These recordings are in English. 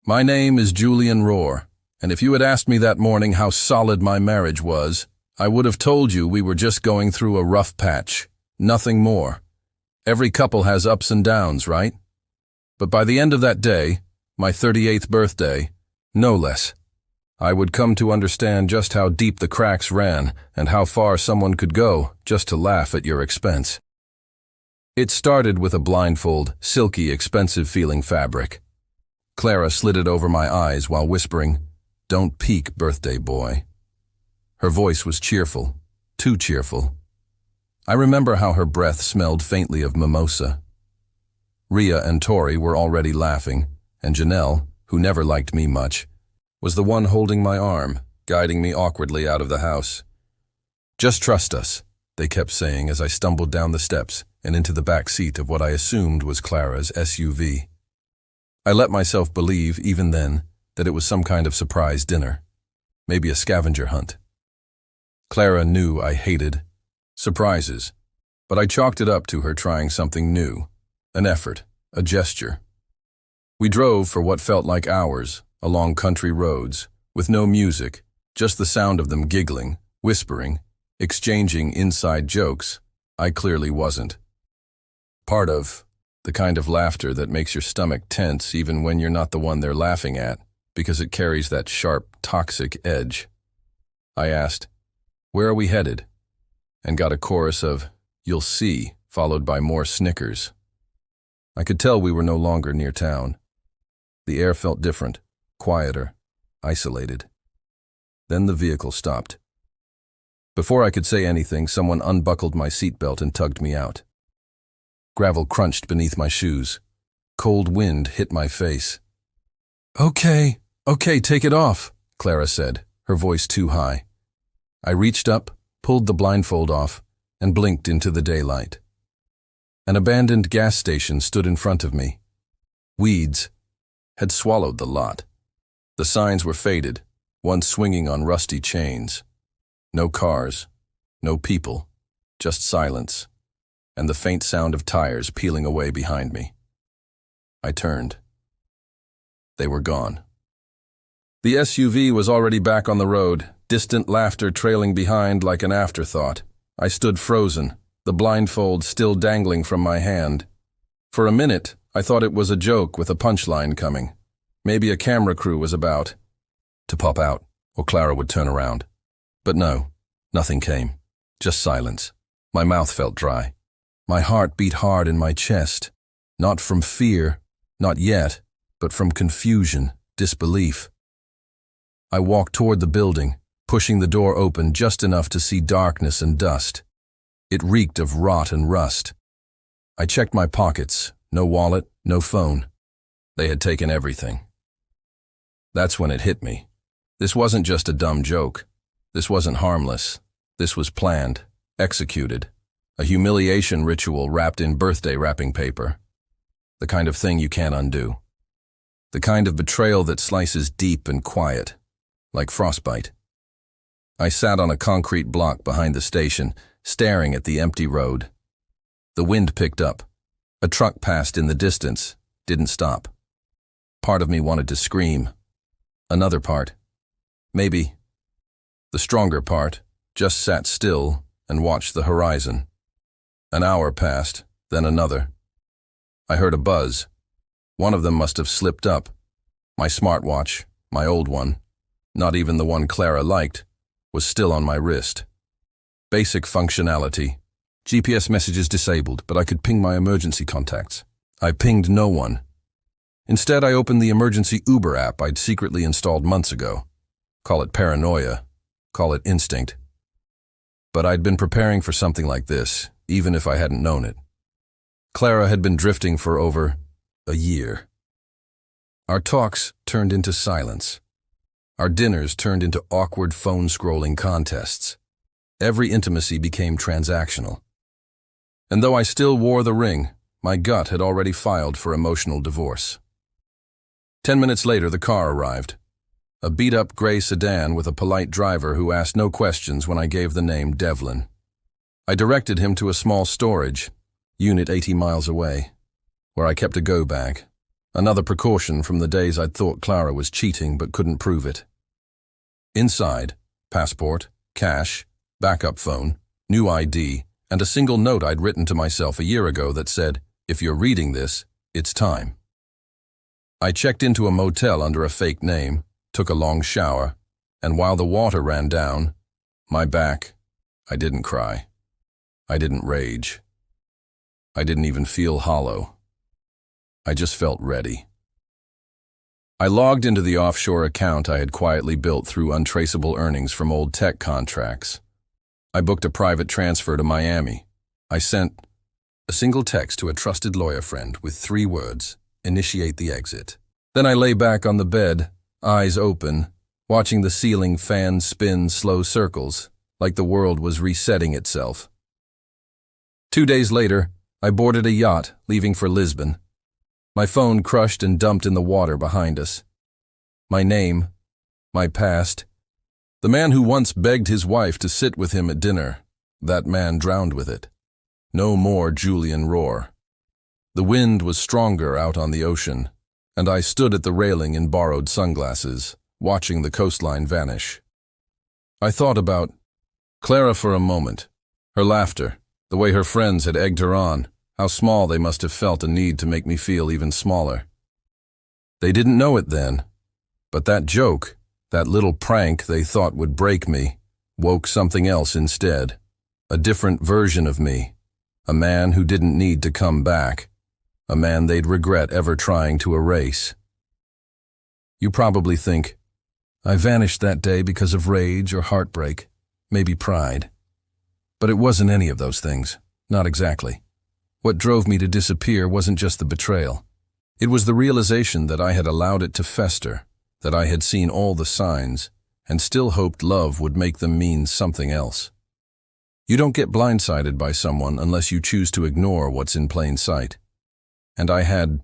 My name is Julian Ror, and if you had asked me that morning how solid my marriage was, I would have told you we were just going through a rough patch. Nothing more. Every couple has ups and downs, right? But by the end of that day, my 38th birthday, no less, I would come to understand just how deep the cracks ran and how far someone could go just to laugh at your expense. It started with a blindfold, silky, expensive-feeling fabric. Clara slid it over my eyes while whispering, "Don't peek, birthday boy." Her voice was cheerful, too cheerful. I remember how her breath smelled faintly of mimosa. Rhea and Tori were already laughing, and Janelle, who never liked me much, was the one holding my arm, guiding me awkwardly out of the house. "Just trust us," they kept saying as I stumbled down the steps and into the back seat of what I assumed was Clara's SUV. I let myself believe, even then, that it was some kind of surprise dinner, maybe a scavenger hunt. Clara knew I hated surprises, but I chalked it up to her trying something new, an effort, a gesture. We drove for what felt like hours, along country roads, with no music, just the sound of them giggling, whispering, exchanging inside jokes I clearly wasn't part of, the kind of laughter that makes your stomach tense even when you're not the one they're laughing at, because it carries that sharp, toxic edge. I asked, "Where are we headed?" and got a chorus of, "You'll see," followed by more snickers. I could tell we were no longer near town. The air felt different, quieter, isolated. Then the vehicle stopped. Before I could say anything, someone unbuckled my seatbelt and tugged me out. Gravel crunched beneath my shoes. Cold wind hit my face. Okay, take it off," Clara said, her voice too high. I reached up, pulled the blindfold off, and blinked into the daylight. An abandoned gas station stood in front of me. Weeds had swallowed the lot. The signs were faded, one swinging on rusty chains. No cars, no people, just silence, and the faint sound of tires peeling away behind me. I turned. They were gone. The SUV was already back on the road, distant laughter trailing behind like an afterthought. I stood frozen, the blindfold still dangling from my hand. For a minute, I thought it was a joke with a punchline coming. Maybe a camera crew was about to pop out, or Clara would turn around. But no, nothing came. Just silence. My mouth felt dry. My heart beat hard in my chest. Not from fear, not yet, but from confusion, disbelief. I walked toward the building, pushing the door open just enough to see darkness and dust. It reeked of rot and rust. I checked my pockets. No wallet, no phone. They had taken everything. That's when it hit me. This wasn't just a dumb joke. This wasn't harmless. This was planned, executed. A humiliation ritual wrapped in birthday wrapping paper. The kind of thing you can't undo. The kind of betrayal that slices deep and quiet, like frostbite. I sat on a concrete block behind the station, staring at the empty road. The wind picked up. A truck passed in the distance, didn't stop. Part of me wanted to scream. Another part, maybe the stronger part, just sat still and watched the horizon. An hour passed, then another. I heard a buzz. One of them must have slipped up. My smartwatch, my old one, not even the one Clara liked, was still on my wrist. Basic functionality. GPS messages disabled, but I could ping my emergency contacts. I pinged no one. Instead, I opened the emergency Uber app I'd secretly installed months ago. Call it paranoia, call it instinct. But I'd been preparing for something like this, even if I hadn't known it. Clara had been drifting for over a year. Our talks turned into silence. Our dinners turned into awkward phone-scrolling contests. Every intimacy became transactional. And though I still wore the ring, my gut had already filed for emotional divorce. 10 minutes later, the car arrived. A beat-up gray sedan with a polite driver who asked no questions when I gave the name Devlin. I directed him to a small storage, unit 80 miles away, where I kept a go bag, Another precaution from the days I'd thought Clara was cheating but couldn't prove it. Inside, passport, cash, backup phone, new ID, and a single note I'd written to myself a year ago that said, "If you're reading this, it's time." I checked into a motel under a fake name, took a long shower, and while the water ran down my back, I didn't cry. I didn't rage. I didn't even feel hollow. I just felt ready. I logged into the offshore account I had quietly built through untraceable earnings from old tech contracts. I booked a private transfer to Miami. I sent a single text to a trusted lawyer friend with 3 words, "Initiate the exit." Then I lay back on the bed, eyes open, watching the ceiling fan spin slow circles, like the world was resetting itself. 2 days later, I boarded a yacht, leaving for Lisbon. My phone crushed and dumped in the water behind us. My name, my past. The man who once begged his wife to sit with him at dinner, that man drowned with it. No more Julian Ror. The wind was stronger out on the ocean, and I stood at the railing in borrowed sunglasses, watching the coastline vanish. I thought about Clara for a moment, her laughter, the way her friends had egged her on, how small they must have felt a need to make me feel even smaller. They didn't know it then, but that joke, that little prank they thought would break me, woke something else instead, a different version of me, a man who didn't need to come back, a man they'd regret ever trying to erase. You probably think, I vanished that day because of rage or heartbreak, maybe pride. But it wasn't any of those things, not exactly. What drove me to disappear wasn't just the betrayal. It was the realization that I had allowed it to fester, that I had seen all the signs, and still hoped love would make them mean something else. You don't get blindsided by someone unless you choose to ignore what's in plain sight. And I had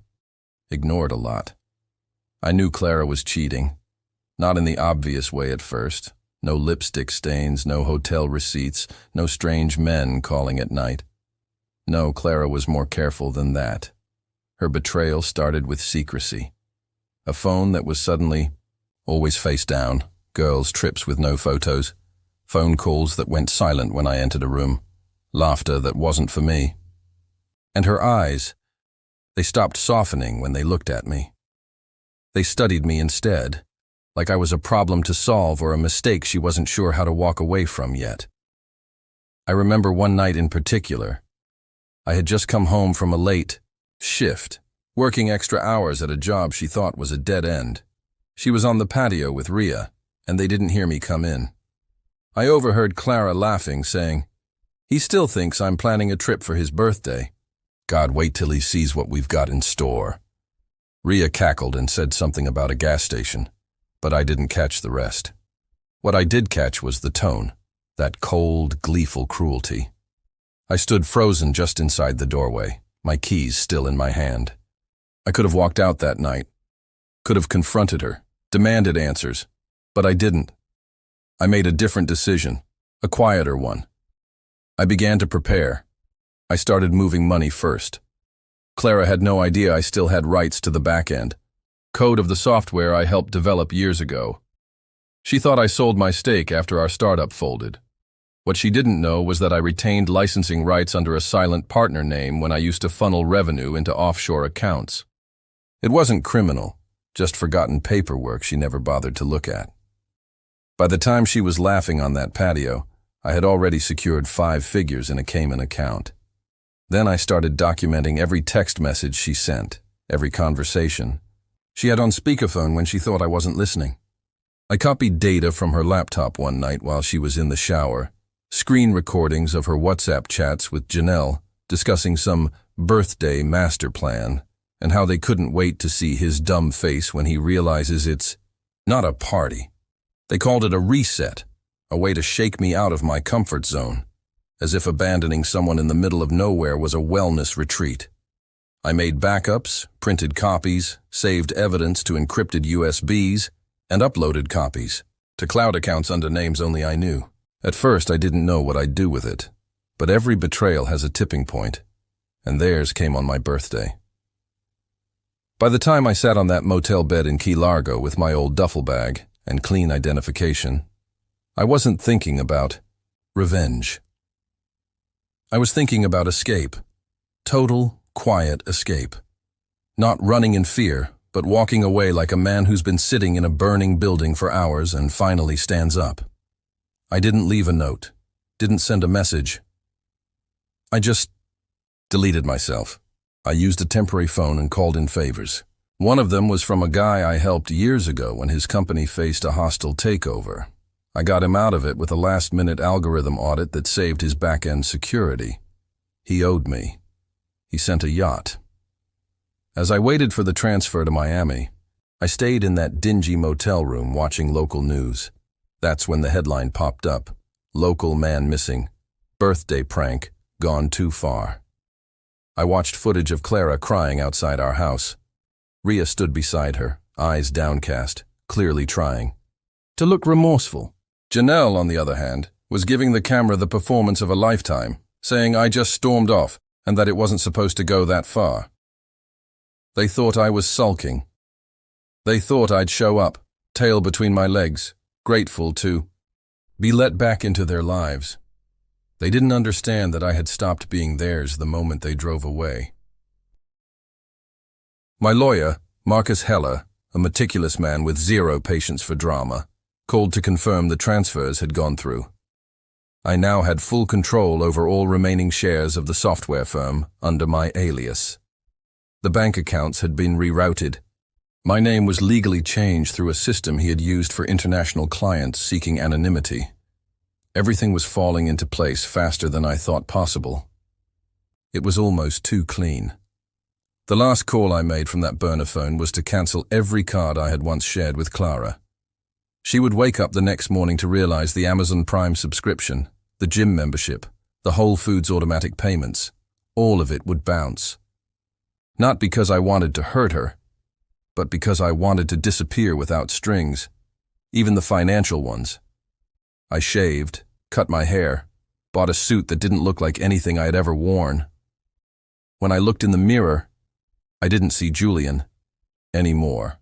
ignored a lot. I knew Clara was cheating, not in the obvious way at first. No lipstick stains, no hotel receipts, no strange men calling at night. No, Clara was more careful than that. Her betrayal started with secrecy. A phone that was suddenly always face down, girls' trips with no photos, phone calls that went silent when I entered a room, laughter that wasn't for me. And her eyes, they stopped softening when they looked at me. They studied me instead, like I was a problem to solve or a mistake she wasn't sure how to walk away from yet. I remember one night in particular. I had just come home from a late shift, working extra hours at a job she thought was a dead end. She was on the patio with Ria, and they didn't hear me come in. I overheard Clara laughing, saying, "He still thinks I'm planning a trip for his birthday. God, wait till he sees what we've got in store." Ria cackled and said something about a gas station, but I didn't catch the rest. What I did catch was the tone, that cold, gleeful cruelty. I stood frozen just inside the doorway, my keys still in my hand. I could have walked out that night, could have confronted her, demanded answers, but I didn't. I made a different decision, a quieter one. I began to prepare. I started moving money first. Clara had no idea I still had rights to the back end, code of the software I helped develop years ago. She thought I sold my stake after our startup folded. What she didn't know was that I retained licensing rights under a silent partner name when I used to funnel revenue into offshore accounts. It wasn't criminal, just forgotten paperwork she never bothered to look at. By the time she was laughing on that patio, I had already secured 5 figures in a Cayman account. Then I started documenting every text message she sent, every conversation. She had on speakerphone when she thought I wasn't listening. I copied data from her laptop one night while she was in the shower, screen recordings of her WhatsApp chats with Janelle, discussing some birthday master plan, and how they couldn't wait to see his dumb face when he realizes it's not a party. They called it a reset, a way to shake me out of my comfort zone, as if abandoning someone in the middle of nowhere was a wellness retreat. I made backups, printed copies, saved evidence to encrypted USBs, and uploaded copies to cloud accounts under names only I knew. At first, I didn't know what I'd do with it, but every betrayal has a tipping point, and theirs came on my birthday. By the time I sat on that motel bed in Key Largo with my old duffel bag and clean identification, I wasn't thinking about revenge. I was thinking about escape. Total, quiet escape. Not running in fear, but walking away like a man who's been sitting in a burning building for hours and finally stands up. I didn't leave a note, didn't send a message. I just deleted myself. I used a temporary phone and called in favors. One of them was from a guy I helped years ago when his company faced a hostile takeover. I got him out of it with a last-minute algorithm audit that saved his back-end security. He owed me. He sent a yacht. As I waited for the transfer to Miami, I stayed in that dingy motel room watching local news. That's when the headline popped up. Local man missing. Birthday prank gone too far. I watched footage of Clara crying outside our house. Ria stood beside her, eyes downcast, clearly trying to look remorseful. Janelle, on the other hand, was giving the camera the performance of a lifetime, saying I just stormed off and that it wasn't supposed to go that far. They thought I was sulking. They thought I'd show up, tail between my legs, grateful to be let back into their lives. They didn't understand that I had stopped being theirs the moment they drove away. My lawyer, Marcus Heller, a meticulous man with zero patience for drama, called to confirm the transfers had gone through. I now had full control over all remaining shares of the software firm under my alias. The bank accounts had been rerouted. My name was legally changed through a system he had used for international clients seeking anonymity. Everything was falling into place faster than I thought possible. It was almost too clean. The last call I made from that burner phone was to cancel every card I had once shared with Clara. She would wake up the next morning to realize the Amazon Prime subscription, the gym membership, the Whole Foods automatic payments, all of it would bounce. Not because I wanted to hurt her, but because I wanted to disappear without strings, even the financial ones. I shaved, cut my hair, bought a suit that didn't look like anything I had ever worn. When I looked in the mirror, I didn't see Julian anymore.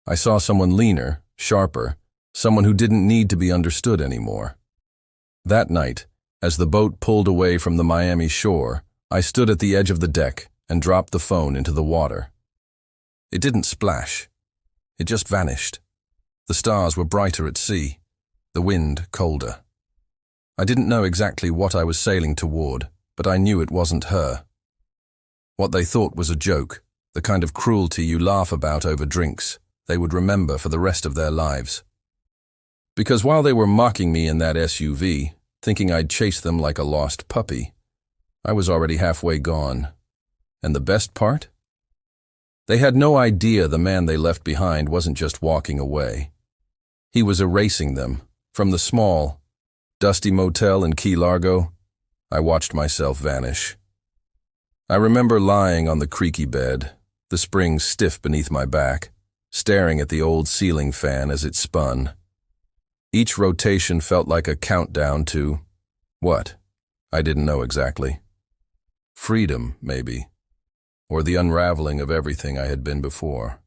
I saw someone leaner, sharper, someone who didn't need to be understood anymore. That night, as the boat pulled away from the Miami shore, I stood at the edge of the deck and dropped the phone into the water. It didn't splash. It just vanished. The stars were brighter at sea, the wind colder. I didn't know exactly what I was sailing toward, but I knew it wasn't her. What they thought was a joke, the kind of cruelty you laugh about over drinks, they would remember for the rest of their lives. Because while they were mocking me in that SUV, thinking I'd chase them like a lost puppy, I was already halfway gone. And the best part? They had no idea the man they left behind wasn't just walking away. He was erasing them. From the small, dusty motel in Key Largo, I watched myself vanish. I remember lying on the creaky bed, the springs stiff beneath my back, staring at the old ceiling fan as it spun. Each rotation felt like a countdown to what? I didn't know exactly. Freedom, maybe, or the unraveling of everything I had been before.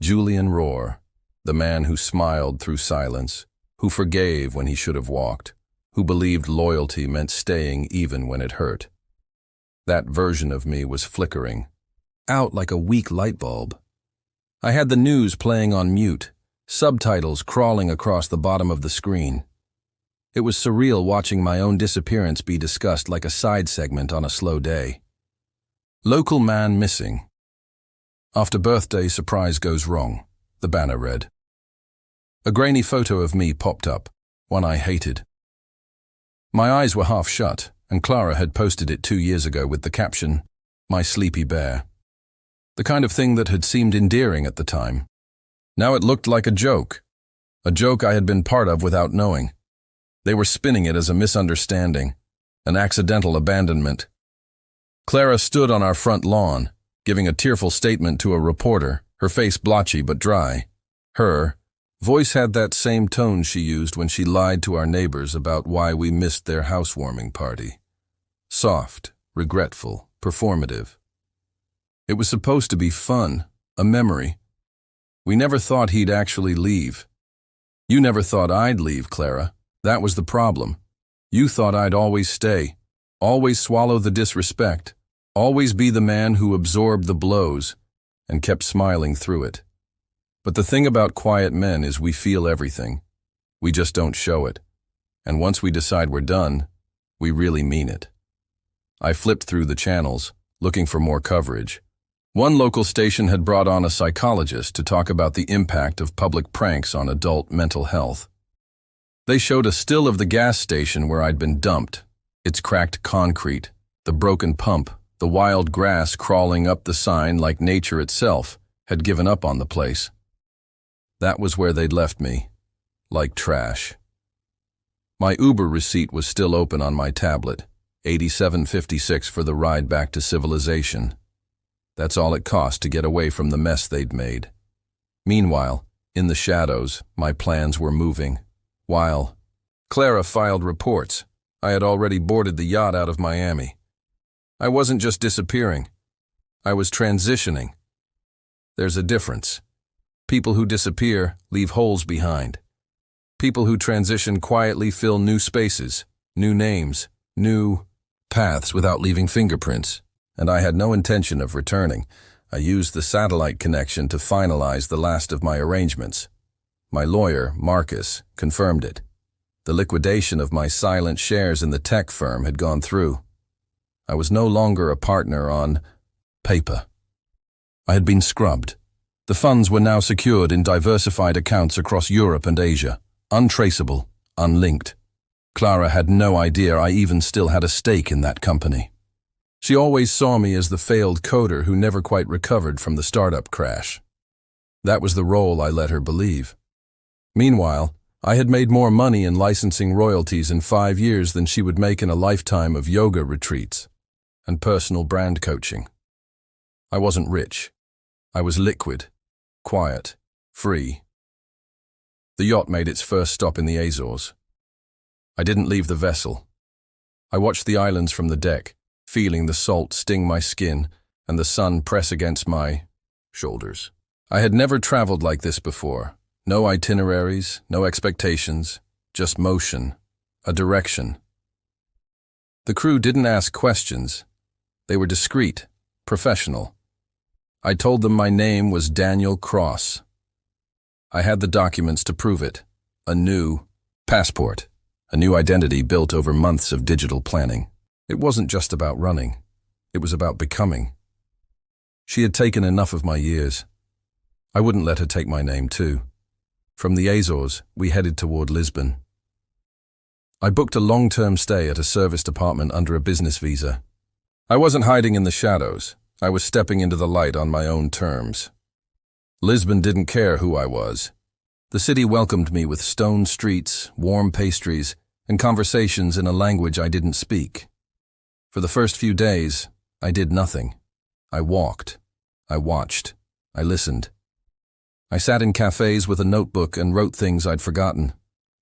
Julian Ror, the man who smiled through silence, who forgave when he should have walked, who believed loyalty meant staying even when it hurt. That version of me was flickering, out like a weak light bulb. I had the news playing on mute, subtitles crawling across the bottom of the screen. It was surreal watching my own disappearance be discussed like a side segment on a slow day. Local man missing. After birthday, surprise goes wrong, the banner read. A grainy photo of me popped up, one I hated. My eyes were half shut, and Clara had posted it 2 years ago with the caption, "My sleepy bear." The kind of thing that had seemed endearing at the time. Now it looked like a joke I had been part of without knowing. They were spinning it as a misunderstanding, an accidental abandonment. Clara stood on our front lawn, giving a tearful statement to a reporter, her face blotchy but dry. Her voice had that same tone she used when she lied to our neighbors about why we missed their housewarming party. Soft, regretful, performative. It was supposed to be fun, a memory. We never thought he'd actually leave. You never thought I'd leave, Clara. That was the problem. You thought I'd always stay, always swallow the disrespect, always be the man who absorbed the blows and kept smiling through it. But the thing about quiet men is we feel everything. We just don't show it. And once we decide we're done, we really mean it. I flipped through the channels, looking for more coverage. One local station had brought on a psychologist to talk about the impact of public pranks on adult mental health. They showed a still of the gas station where I'd been dumped, its cracked concrete, the broken pump, the wild grass crawling up the sign like nature itself had given up on the place. That was where they'd left me, like trash. My Uber receipt was still open on my tablet, $87.56 for the ride back to civilization. That's all it cost to get away from the mess they'd made. Meanwhile, in the shadows, my plans were moving. While Clara filed reports, I had already boarded the yacht out of Miami. I wasn't just disappearing. I was transitioning. There's a difference. People who disappear leave holes behind. People who transition quietly fill new spaces, new names, new paths without leaving fingerprints. And I had no intention of returning. I used the satellite connection to finalize the last of my arrangements. My lawyer, Marcus, confirmed it. The liquidation of my silent shares in the tech firm had gone through. I was no longer a partner on paper. I had been scrubbed. The funds were now secured in diversified accounts across Europe and Asia, untraceable, unlinked. Clara had no idea I even still had a stake in that company. She always saw me as the failed coder who never quite recovered from the startup crash. That was the role I let her believe. Meanwhile, I had made more money in licensing royalties in 5 years than she would make in a lifetime of yoga retreats and personal brand coaching. I wasn't rich. I was liquid, quiet, free. The yacht made its first stop in the Azores. I didn't leave the vessel. I watched the islands from the deck, feeling the salt sting my skin and the sun press against my shoulders. I had never traveled like this before. No itineraries, no expectations, just motion, a direction. The crew didn't ask questions. They were discreet, professional. I told them my name was Daniel Cross. I had the documents to prove it. A new passport, a new identity built over months of digital planning. It wasn't just about running. It was about becoming. She had taken enough of my years. I wouldn't let her take my name too. From the Azores, we headed toward Lisbon. I booked a long-term stay at a serviced apartment under a business visa. I wasn't hiding in the shadows. I was stepping into the light on my own terms. Lisbon didn't care who I was. The city welcomed me with stone streets, warm pastries, and conversations in a language I didn't speak. For the first few days, I did nothing. I walked. I watched. I listened. I sat in cafes with a notebook and wrote things I'd forgotten.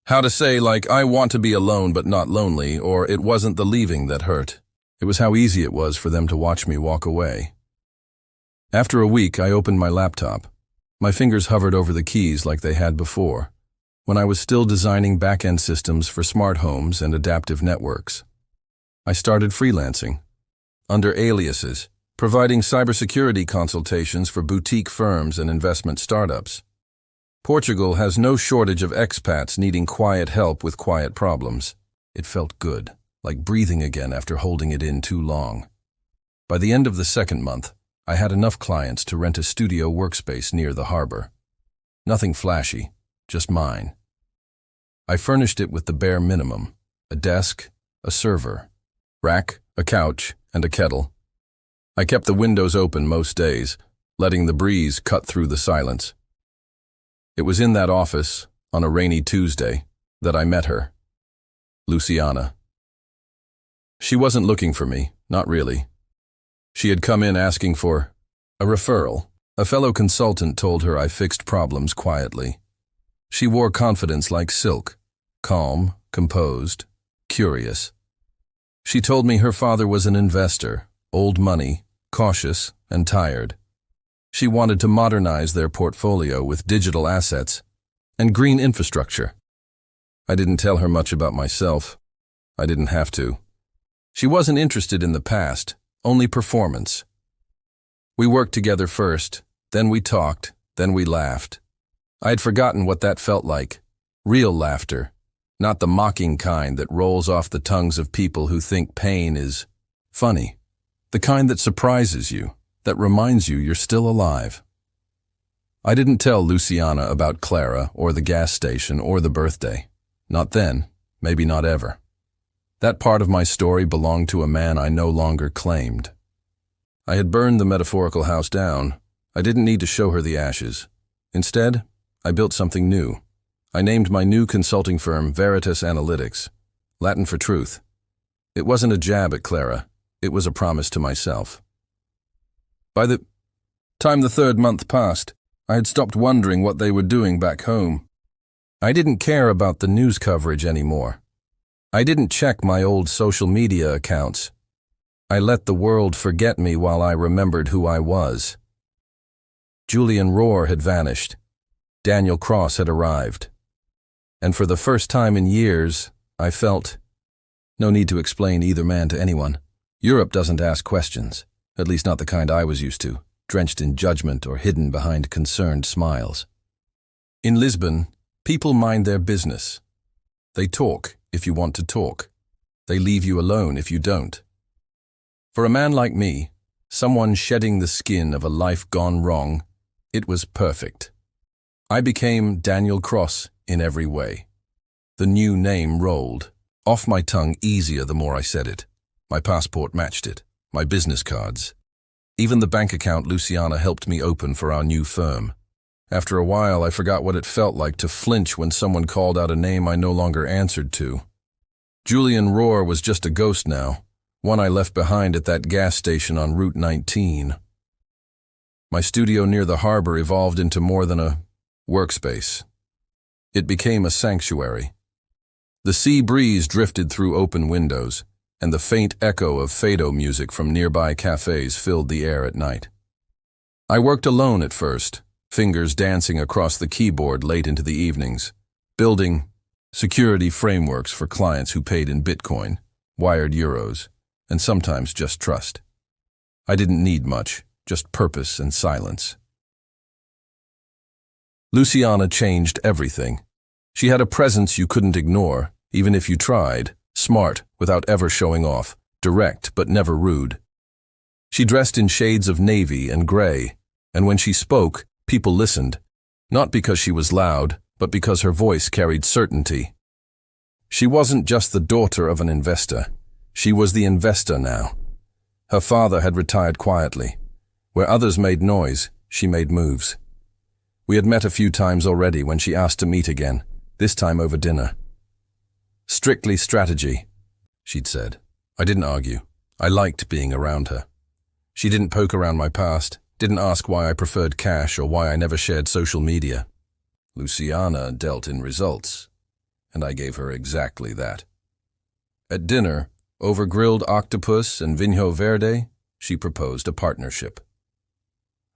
How to say, like, I want to be alone but not lonely, or it wasn't the leaving that hurt. It was how easy it was for them to watch me walk away. After a week, I opened my laptop. My fingers hovered over the keys like they had before, when I was still designing back-end systems for smart homes and adaptive networks. I started freelancing, under aliases, providing cybersecurity consultations for boutique firms and investment startups. Portugal has no shortage of expats needing quiet help with quiet problems. It felt good, like breathing again after holding it in too long. By the end of the second month, I had enough clients to rent a studio workspace near the harbor. Nothing flashy, just mine. I furnished it with the bare minimum: a desk, a server, rack, a couch, and a kettle. I kept the windows open most days, letting the breeze cut through the silence. It was in that office, on a rainy Tuesday, that I met her, Luciana. She wasn't looking for me, not really. She had come in asking for a referral. A fellow consultant told her I fixed problems quietly. She wore confidence like silk, calm, composed, curious. She told me her father was an investor, old money, cautious, and tired. She wanted to modernize their portfolio with digital assets and green infrastructure. I didn't tell her much about myself. I didn't have to. She wasn't interested in the past, only performance. We worked together first, then we talked, then we laughed. I had forgotten what that felt like. Real laughter, not the mocking kind that rolls off the tongues of people who think pain is funny. The kind that surprises you, that reminds you you're still alive. I didn't tell Luciana about Clara or the gas station or the birthday. Not then, maybe not ever. That part of my story belonged to a man I no longer claimed. I had burned the metaphorical house down. I didn't need to show her the ashes. Instead, I built something new. I named my new consulting firm Veritas Analytics, Latin for truth. It wasn't a jab at Clara. It was a promise to myself. By the time the 3rd month passed, I had stopped wondering what they were doing back home. I didn't care about the news coverage anymore. I didn't check my old social media accounts. I let the world forget me while I remembered who I was. Julian Ror had vanished. Daniel Cross had arrived. And for the first time in years, I felt no need to explain either man to anyone. Europe doesn't ask questions, at least not the kind I was used to, drenched in judgment or hidden behind concerned smiles. In Lisbon, people mind their business. They talk if you want to talk. They leave you alone if you don't. For a man like me, someone shedding the skin of a life gone wrong, it was perfect. I became Daniel Cross in every way. The new name rolled off my tongue easier the more I said it. My passport matched it, my business cards. Even the bank account Luciana helped me open for our new firm. After a while, I forgot what it felt like to flinch when someone called out a name I no longer answered to. Julian Ror was just a ghost now, one I left behind at that gas station on Route 19. My studio near the harbor evolved into more than a workspace. It became a sanctuary. The sea breeze drifted through open windows, and the faint echo of fado music from nearby cafes filled the air at night. I worked alone at first, fingers dancing across the keyboard late into the evenings, building security frameworks for clients who paid in Bitcoin, wired euros, and sometimes just trust. I didn't need much, just purpose and silence. Luciana changed everything. She had a presence you couldn't ignore, even if you tried, smart without ever showing off, direct but never rude. She dressed in shades of navy and gray, and when she spoke, people listened, not because she was loud, but because her voice carried certainty. She wasn't just the daughter of an investor. She was the investor now. Her father had retired quietly. Where others made noise, she made moves. We had met a few times already when she asked to meet again, this time over dinner. Strictly strategy, she'd said. I didn't argue. I liked being around her. She didn't poke around my past, didn't ask why I preferred cash or why I never shared social media. Luciana dealt in results, and I gave her exactly that. At dinner, over grilled octopus and vinho verde, she proposed a partnership.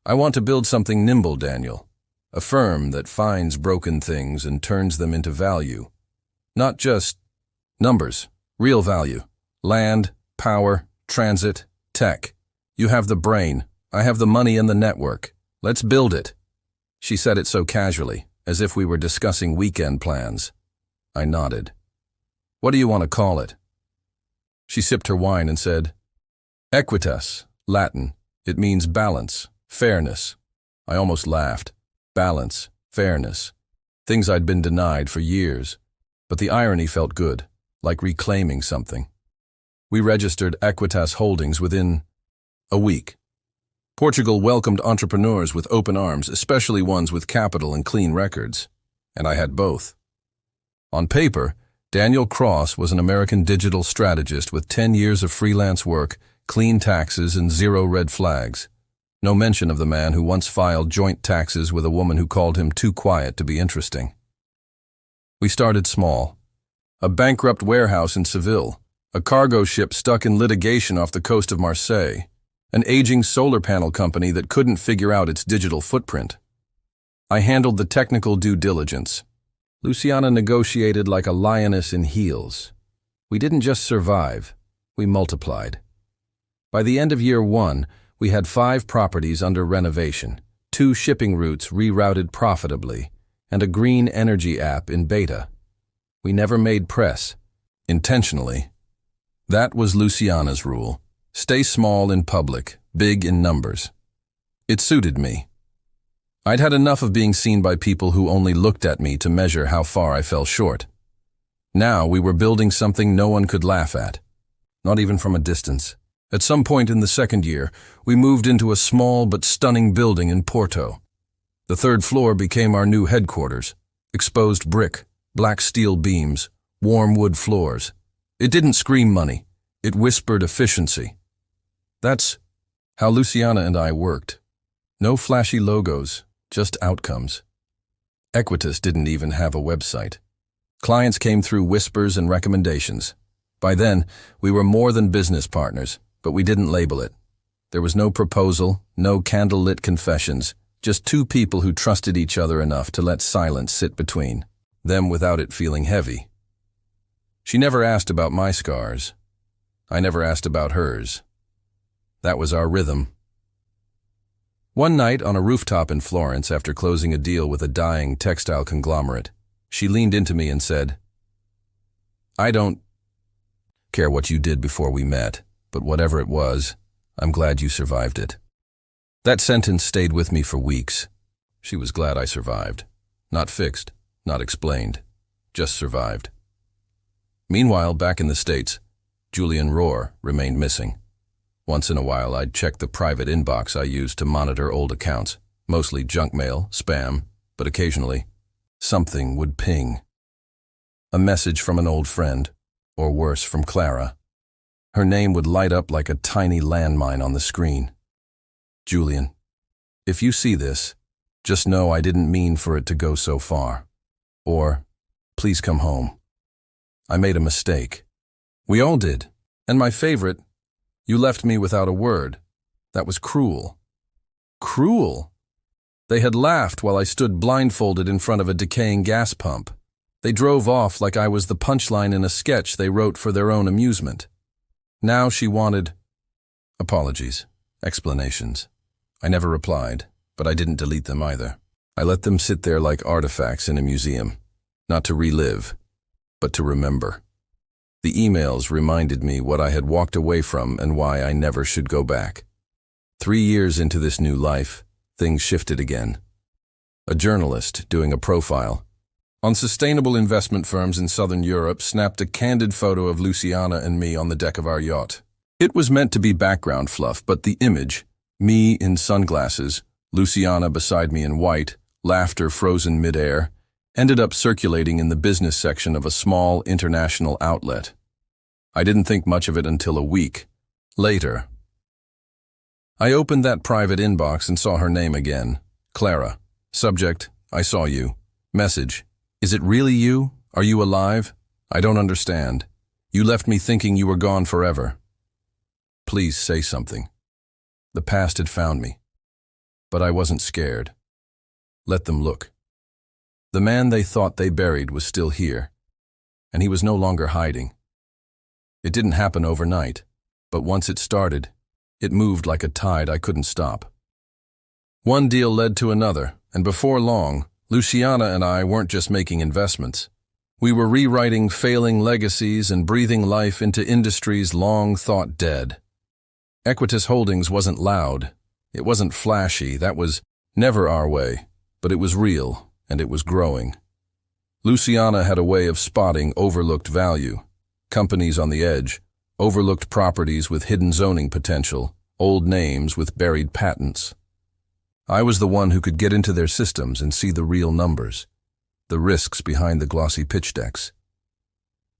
I want to build something nimble, Daniel. A firm that finds broken things and turns them into value. Not just numbers, real value. Land, power, transit, tech. You have the brain. I have the money and the network. Let's build it. She said it so casually, as if we were discussing weekend plans. I nodded. What do you want to call it? She sipped her wine and said, Equitas, Latin. It means balance, fairness. I almost laughed. Balance, fairness. Things I'd been denied for years. But the irony felt good, like reclaiming something. We registered Equitas Holdings within a week. Portugal welcomed entrepreneurs with open arms, especially ones with capital and clean records. And I had both. On paper, Daniel Cross was an American digital strategist with 10 years of freelance work, clean taxes, and 0 red flags. No mention of the man who once filed joint taxes with a woman who called him too quiet to be interesting. We started small. A bankrupt warehouse in Seville, a cargo ship stuck in litigation off the coast of Marseille, an aging solar panel company that couldn't figure out its digital footprint. I handled the technical due diligence. Luciana negotiated like a lioness in heels. We didn't just survive, we multiplied. By the end of year 1, we had 5 properties under renovation, 2 shipping routes rerouted profitably, and a green energy app in beta. We never made press, intentionally. That was Luciana's rule. Stay small in public, big in numbers. It suited me. I'd had enough of being seen by people who only looked at me to measure how far I fell short. Now we were building something no one could laugh at, not even from a distance. At some point in the second year, we moved into a small but stunning building in Porto. The 3rd floor became our new headquarters. Exposed brick, black steel beams, warm wood floors. It didn't scream money. It whispered efficiency. That's how Luciana and I worked. No flashy logos, just outcomes. Equitas didn't even have a website. Clients came through whispers and recommendations. By then, we were more than business partners, but we didn't label it. There was no proposal, no candlelit confessions, just 2 people who trusted each other enough to let silence sit between them without it feeling heavy. She never asked about my scars. I never asked about hers. That was our rhythm. One night on a rooftop in Florence, after closing a deal with a dying textile conglomerate, she leaned into me and said, "I don't care what you did before we met, but whatever it was, I'm glad you survived it." That sentence stayed with me for weeks. She was glad I survived. Not fixed, not explained, just survived. Meanwhile, back in the States, Julian Ror remained missing. Once in a while, I'd check the private inbox I used to monitor old accounts, mostly junk mail, spam, but occasionally, something would ping. A message from an old friend, or worse, from Clara. Her name would light up like a tiny landmine on the screen. "Julian, if you see this, just know I didn't mean for it to go so far." Or, "Please come home. I made a mistake." We all did. And my favorite, "You left me without a word." That was cruel. Cruel. They had laughed while I stood blindfolded in front of a decaying gas pump. They drove off like I was the punchline in a sketch they wrote for their own amusement. Now she wanted apologies, explanations. I never replied, but I didn't delete them either. I let them sit there like artifacts in a museum, not to relive, but to remember. The emails reminded me what I had walked away from and why I never should go back. 3 years into this new life, things shifted again. A journalist doing a profile on sustainable investment firms in Southern Europe snapped a candid photo of Luciana and me on the deck of our yacht. It was meant to be background fluff, but the image, me in sunglasses, Luciana beside me in white, laughter frozen midair, ended up circulating in the business section of a small international outlet. I didn't think much of it until a week later. I opened that private inbox and saw her name again. Clara. Subject, "I saw you." Message, "Is it really you? Are you alive? I don't understand. You left me thinking you were gone forever. Please say something." The past had found me. But I wasn't scared. Let them look. The man they thought they buried was still here, and he was no longer hiding. It didn't happen overnight, but once it started, it moved like a tide I couldn't stop. One deal led to another, and before long, Luciana and I weren't just making investments. We were rewriting failing legacies and breathing life into industries long thought dead. Equitas Holdings wasn't loud. It wasn't flashy. That was never our way, but it was real. And it was growing. Luciana had a way of spotting overlooked value, companies on the edge, overlooked properties with hidden zoning potential, old names with buried patents. I was the one who could get into their systems and see the real numbers, the risks behind the glossy pitch decks.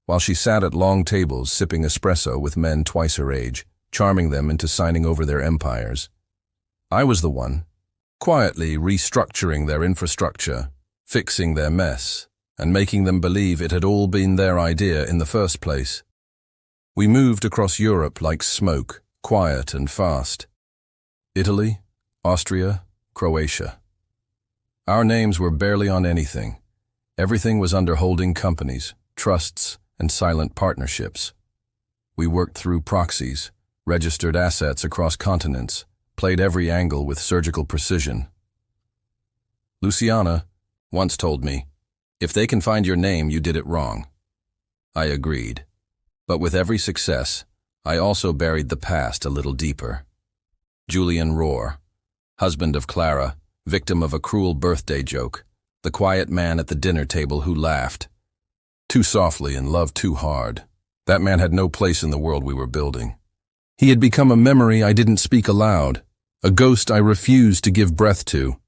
While she sat at long tables sipping espresso with men twice her age, charming them into signing over their empires, I was the one, quietly restructuring their infrastructure, fixing their mess, and making them believe it had all been their idea in the first place. We moved across Europe like smoke, quiet and fast, Italy, Austria, Croatia. Our names were barely on anything. Everything was under holding companies, trusts, and silent partnerships. We worked through proxies, registered assets across continents, played every angle with surgical precision. Luciana once told me, "If they can find your name, you did it wrong." I agreed. But with every success, I also buried the past a little deeper. Julian Ror, husband of Clara, victim of a cruel birthday joke, the quiet man at the dinner table who laughed too softly and loved too hard. That man had no place in the world we were building. He had become a memory I didn't speak aloud, a ghost I refused to give breath to.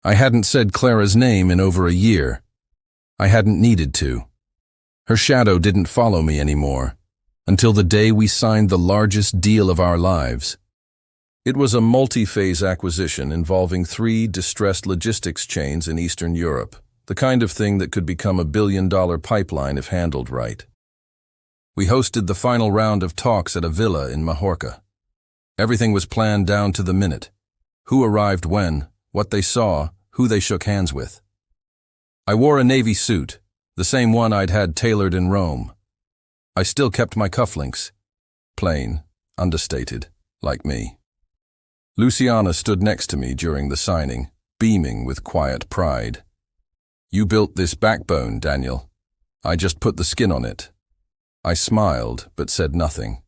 I hadn't said Clara's name in over a year. I hadn't needed to. Her shadow didn't follow me anymore, until the day we signed the largest deal of our lives. It was a multi-phase acquisition involving 3 distressed logistics chains in Eastern Europe, the kind of thing that could become a billion-dollar pipeline if handled right. We hosted the final round of talks at a villa in Majorca. Everything was planned down to the minute. Who arrived when, what they saw, who they shook hands with. I wore a navy suit, the same one I'd had tailored in Rome. I still kept my cufflinks. Plain, understated, like me. Luciana stood next to me during the signing, beaming with quiet pride. "You built this backbone, Daniel. I just put the skin on it." I smiled, but said nothing.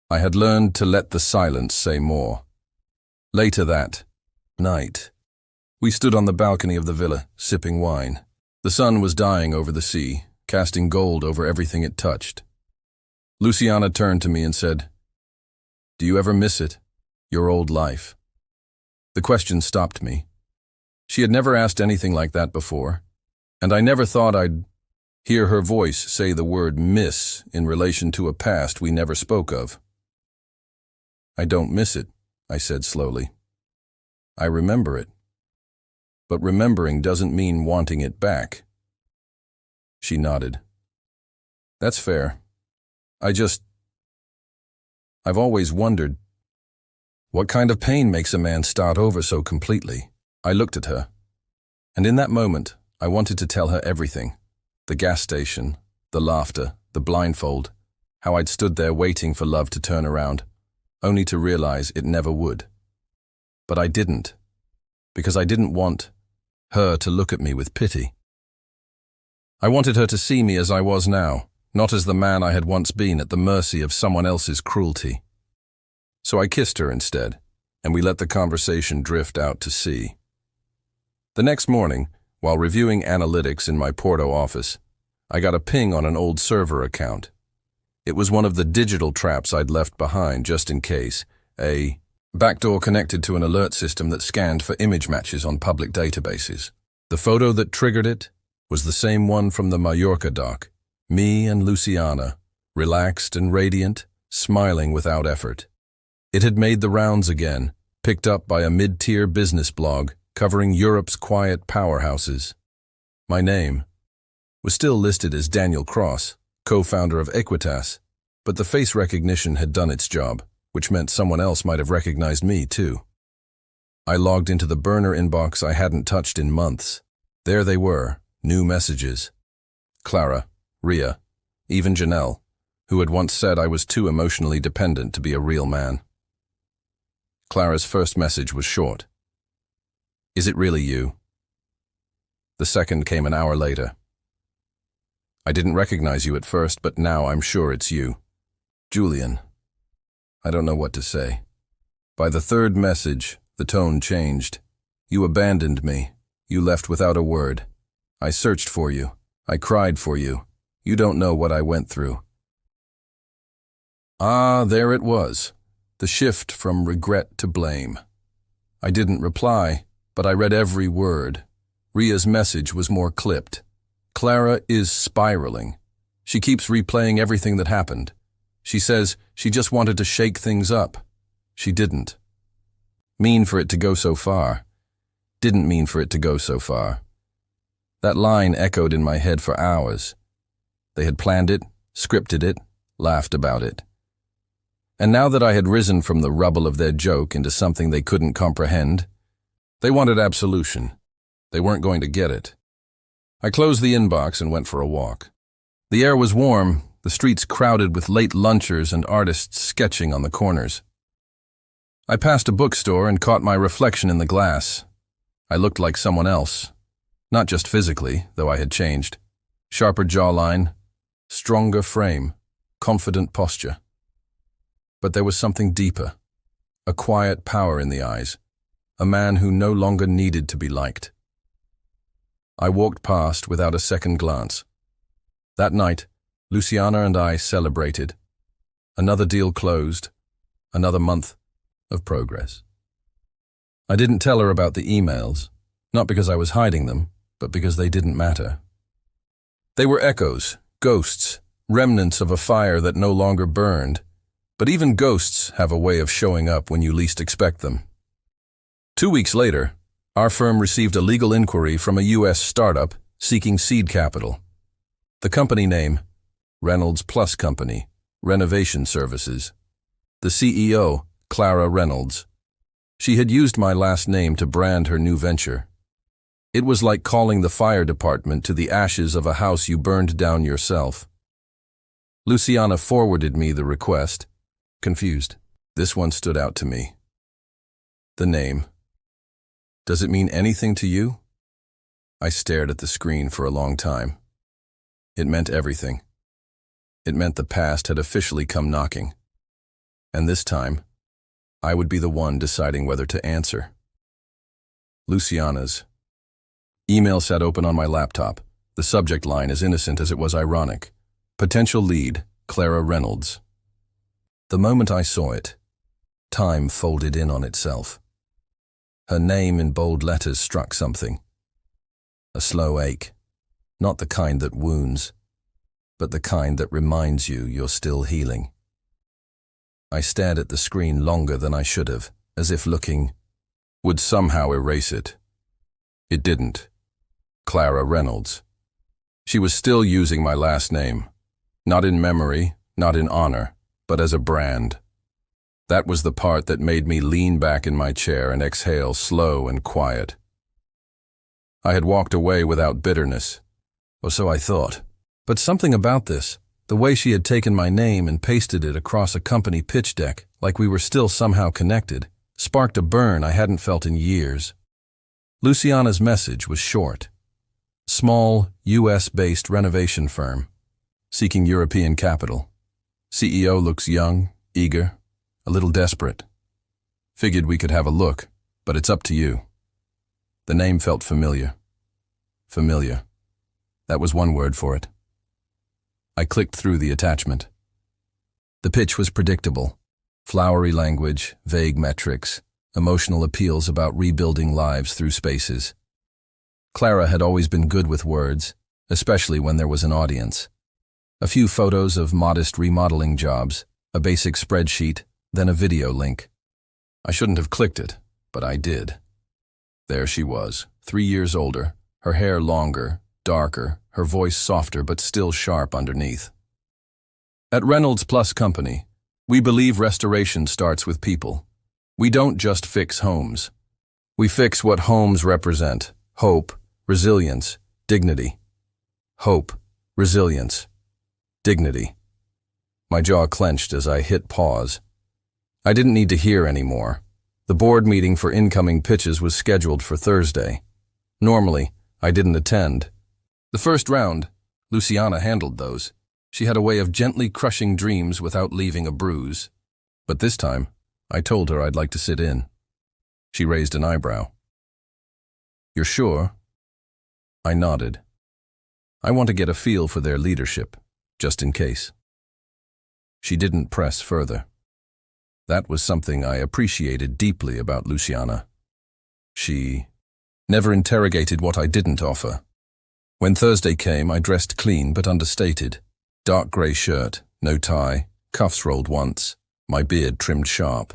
I had learned to let the silence say more. Later that night, we stood on the balcony of the villa, sipping wine. The sun was dying over the sea, casting gold over everything it touched. Luciana turned to me and said, "Do you ever miss it? Your old life?" The question stopped me. She had never asked anything like that before, and I never thought I'd hear her voice say the word miss in relation to a past we never spoke of. "I don't miss it," I said slowly. "I remember it. But remembering doesn't mean wanting it back." She nodded. "That's fair. I've always wondered, what kind of pain makes a man start over so completely?" I looked at her, and in that moment, I wanted to tell her everything. The gas station, the laughter, the blindfold, how I'd stood there waiting for love to turn around, only to realize it never would. But I didn't, because I didn't want her to look at me with pity. I wanted her to see me as I was now, not as the man I had once been at the mercy of someone else's cruelty. So I kissed her instead, and we let the conversation drift out to sea. The next morning, while reviewing analytics in my Porto office, I got a ping on an old server account. It was one of the digital traps I'd left behind just in case, a backdoor connected to an alert system that scanned for image matches on public databases. The photo that triggered it was the same one from the Mallorca dock, me and Luciana, relaxed and radiant, smiling without effort. It had made the rounds again, picked up by a mid-tier business blog covering Europe's quiet powerhouses. My name was still listed as Daniel Cross, co-founder of Equitas, but the face recognition had done its job, which meant someone else might have recognized me too. I logged into the burner inbox I hadn't touched in months. There they were, new messages. Clara, Ria, even Janelle, who had once said I was too emotionally dependent to be a real man. Clara's first message was short. "Is it really you?" The second came an hour later. "I didn't recognize you at first, but now I'm sure it's you. Julian." I don't know what to say. By the third message, the tone changed. "You abandoned me. You left without a word. I searched for you. I cried for you. You don't know what I went through." Ah, there it was. The shift from regret to blame. I didn't reply, but I read every word. Ria's message was more clipped. "Clara is spiraling. She keeps replaying everything that happened. She says she just wanted to shake things up. She didn't. Mean for it to go so far. Didn't mean for it to go so far." That line echoed in my head for hours. They had planned it, scripted it, laughed about it. And now that I had risen from the rubble of their joke into something they couldn't comprehend, they wanted absolution. They weren't going to get it. I closed the inbox and went for a walk. The air was warm, the streets crowded with late lunchers and artists sketching on the corners. I passed a bookstore and caught my reflection in the glass. I looked like someone else. Not just physically, though I had changed. Sharper jawline, stronger frame, confident posture. But there was something deeper, a quiet power in the eyes, a man who no longer needed to be liked. I walked past without a second glance. That night, Luciana and I celebrated. Another deal closed, another month of progress. I didn't tell her about the emails, not because I was hiding them, but because they didn't matter. They were echoes, ghosts, remnants of a fire that no longer burned, but even ghosts have a way of showing up when you least expect them. 2 weeks later, our firm received a legal inquiry from a U.S. startup seeking seed capital. The company name, Reynolds Plus Company, Renovation Services. The CEO, Clara Reynolds. She had used my last name to brand her new venture. It was like calling the fire department to the ashes of a house you burned down yourself. Luciana forwarded me the request, confused. This one stood out to me. The name. Does it mean anything to you? I stared at the screen for a long time. It meant everything. It meant the past had officially come knocking. And this time, I would be the one deciding whether to answer. Luciana's. Email sat open on my laptop, the subject line as innocent as it was ironic. Potential lead, Clara Reynolds. The moment I saw it, time folded in on itself. Her name in bold letters struck something. A slow ache, not the kind that wounds, but the kind that reminds you you're still healing. I stared at the screen longer than I should have, as if looking would somehow erase it. It didn't. Clara Reynolds. She was still using my last name, not in memory, not in honor, but as a brand. That was the part that made me lean back in my chair and exhale slow and quiet. I had walked away without bitterness, or so I thought. But something about this, the way she had taken my name and pasted it across a company pitch deck, like we were still somehow connected, sparked a burn I hadn't felt in years. Luciana's message was short. Small, US-based renovation firm, seeking European capital. CEO looks young, eager, a little desperate. Figured we could have a look, but it's up to you. The name felt familiar. Familiar. That was one word for it. I clicked through the attachment. The pitch was predictable. Flowery language, vague metrics, emotional appeals about rebuilding lives through spaces. Clara had always been good with words, especially when there was an audience. A few photos of modest remodeling jobs, a basic spreadsheet, then a video link. I shouldn't have clicked it, but I did. There she was, 3 years older, her hair longer, darker, her voice softer but still sharp underneath. At Reynolds Plus Company, we believe restoration starts with people. We don't just fix homes. We fix what homes represent: hope, resilience, dignity. Hope, resilience, dignity. My jaw clenched as I hit pause. I didn't need to hear anymore. The board meeting for incoming pitches was scheduled for Thursday. Normally, I didn't attend. The first round, Luciana handled those. She had a way of gently crushing dreams without leaving a bruise. But this time, I told her I'd like to sit in. She raised an eyebrow. "You're sure?" I nodded. I want to get a feel for their leadership, just in case. She didn't press further. That was something I appreciated deeply about Luciana. She never interrogated what I didn't offer. When Thursday came, I dressed clean but understated. Dark grey shirt, no tie, cuffs rolled once, my beard trimmed sharp.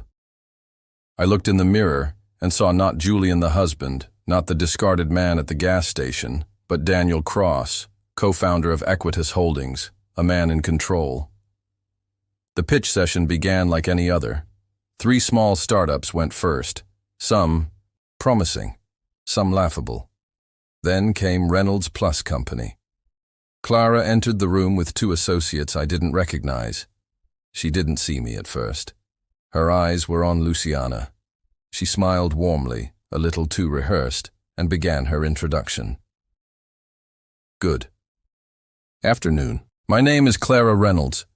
I looked in the mirror and saw not Julian the husband, not the discarded man at the gas station, but Daniel Cross, co-founder of Equitas Holdings, a man in control. The pitch session began like any other. 3 small startups went first, some promising, some laughable. Then came Reynolds Plus Company. Clara entered the room with 2 associates I didn't recognize. She didn't see me at first. Her eyes were on Luciana. She smiled warmly, a little too rehearsed, and began her introduction. Good afternoon. My name is Clara Reynolds,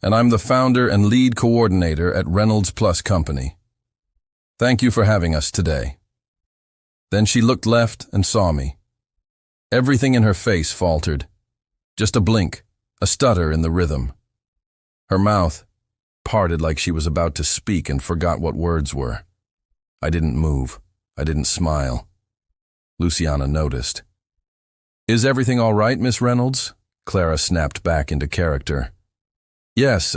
and I'm the founder and lead coordinator at Reynolds Plus Company. Thank you for having us today. Then she looked left and saw me. Everything in her face faltered. Just a blink, a stutter in the rhythm. Her mouth parted like she was about to speak and forgot what words were. I didn't move. I didn't smile. Luciana noticed. Is everything all right, Miss Reynolds? Clara snapped back into character. Yes,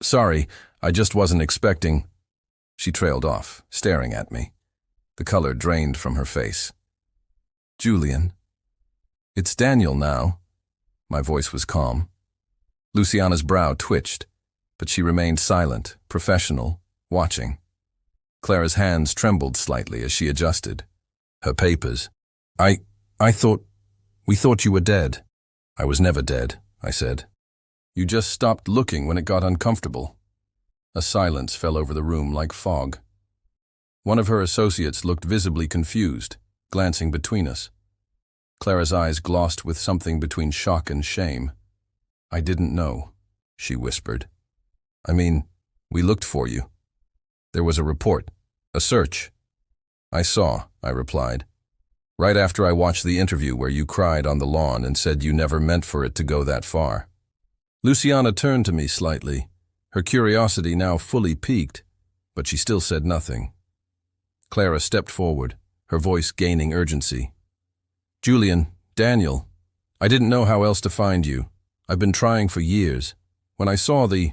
sorry, I just wasn't expecting. She trailed off, staring at me. The color drained from her face. Julian. It's Daniel now. My voice was calm. Luciana's brow twitched, but she remained silent, professional, watching. Clara's hands trembled slightly as she adjusted. Her papers. We thought you were dead. I was never dead, I said. You just stopped looking when it got uncomfortable. A silence fell over the room like fog. One of her associates looked visibly confused, glancing between us. Clara's eyes glossed with something between shock and shame. I didn't know, she whispered. I mean, we looked for you. There was a report, a search. I saw, I replied. Right after I watched the interview where you cried on the lawn and said you never meant for it to go that far. Luciana turned to me slightly, her curiosity now fully piqued, but she still said nothing. Clara stepped forward, her voice gaining urgency. Julian, Daniel, I didn't know how else to find you. I've been trying for years. When I saw the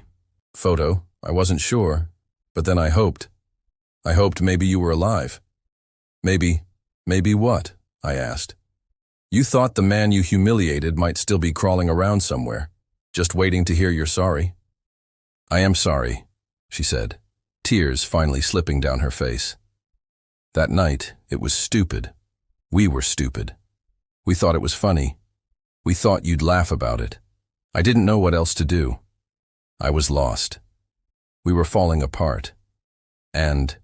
photo, I wasn't sure, but then I hoped. I hoped maybe you were alive. Maybe what? I asked. You thought the man you humiliated might still be crawling around somewhere, just waiting to hear you're sorry. I am sorry, she said, tears finally slipping down her face. That night, it was stupid. We were stupid. We thought it was funny. We thought you'd laugh about it. I didn't know what else to do. I was lost. We were falling apart. And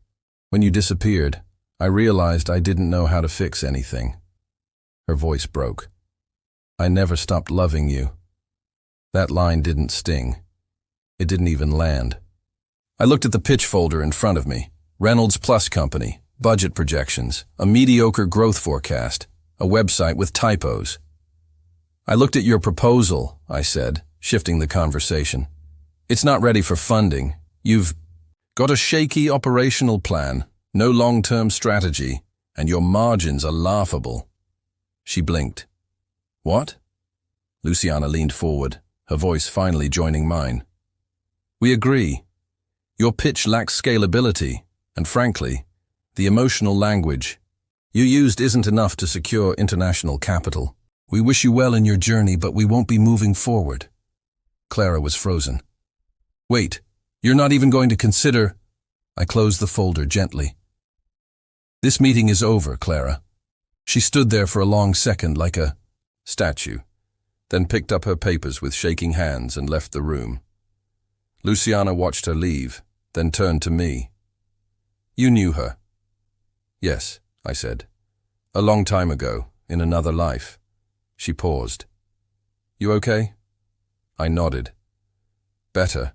when you disappeared, I realized I didn't know how to fix anything. Her voice broke. I never stopped loving you. That line didn't sting. It didn't even land. I looked at the pitch folder in front of me. Reynolds Plus Company, budget projections, a mediocre growth forecast, a website with typos. I looked at your proposal, I said, shifting the conversation. It's not ready for funding. You've got a shaky operational plan, no long-term strategy, and your margins are laughable. She blinked. What? Luciana leaned forward, her voice finally joining mine. We agree. Your pitch lacks scalability, and frankly, the emotional language you used isn't enough to secure international capital. We wish you well in your journey, but we won't be moving forward. Clara was frozen. Wait, you're not even going to consider... I closed the folder gently. This meeting is over, Clara. She stood there for a long second like a statue, then picked up her papers with shaking hands and left the room. Luciana watched her leave, then turned to me. You knew her. Yes, I said. A long time ago, in another life. She paused. You okay? I nodded. Better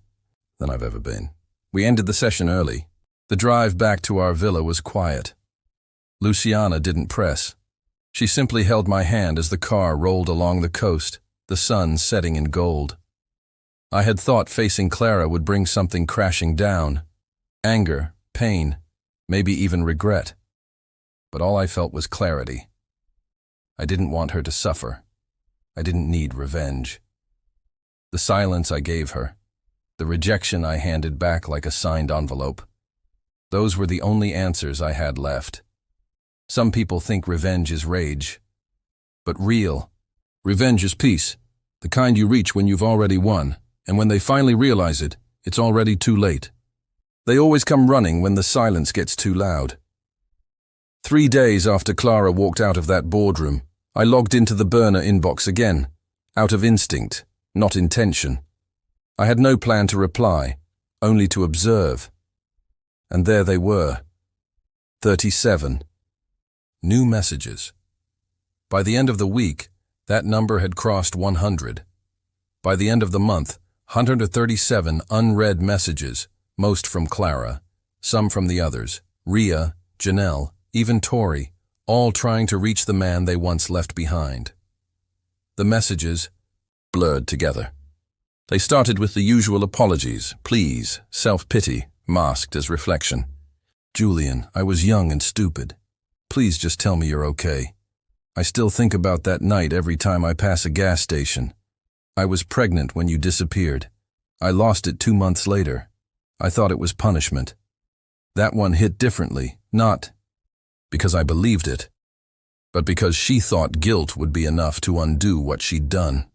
than I've ever been. We ended the session early. The drive back to our villa was quiet. Luciana didn't press. She simply held my hand as the car rolled along the coast, the sun setting in gold. I had thought facing Clara would bring something crashing down. Anger, pain, maybe even regret. But all I felt was clarity. I didn't want her to suffer. I didn't need revenge. The silence I gave her, the rejection I handed back like a signed envelope, those were the only answers I had left. Some people think revenge is rage. But real revenge is peace, the kind you reach when you've already won, and when they finally realize it, It's already too late. They always come running when the silence gets too loud. 3 days after Clara walked out of that boardroom, I logged into the burner inbox again, out of instinct, not intention. I had no plan to reply, only to observe. And there they were. 37. New messages. By the end of the week, that number had crossed 100. By the end of the month, 137 unread messages, most from Clara, some from the others, Ria, Janelle, even Tori, all trying to reach the man they once left behind. The messages blurred together. They started with the usual apologies, pleas, self-pity, masked as reflection. Julian, I was young and stupid. Please just tell me you're okay. I still think about that night every time I pass a gas station. I was pregnant when you disappeared. I lost it 2 months later. I thought it was punishment. That one hit differently, not because I believed it, but because she thought guilt would be enough to undo what she'd done.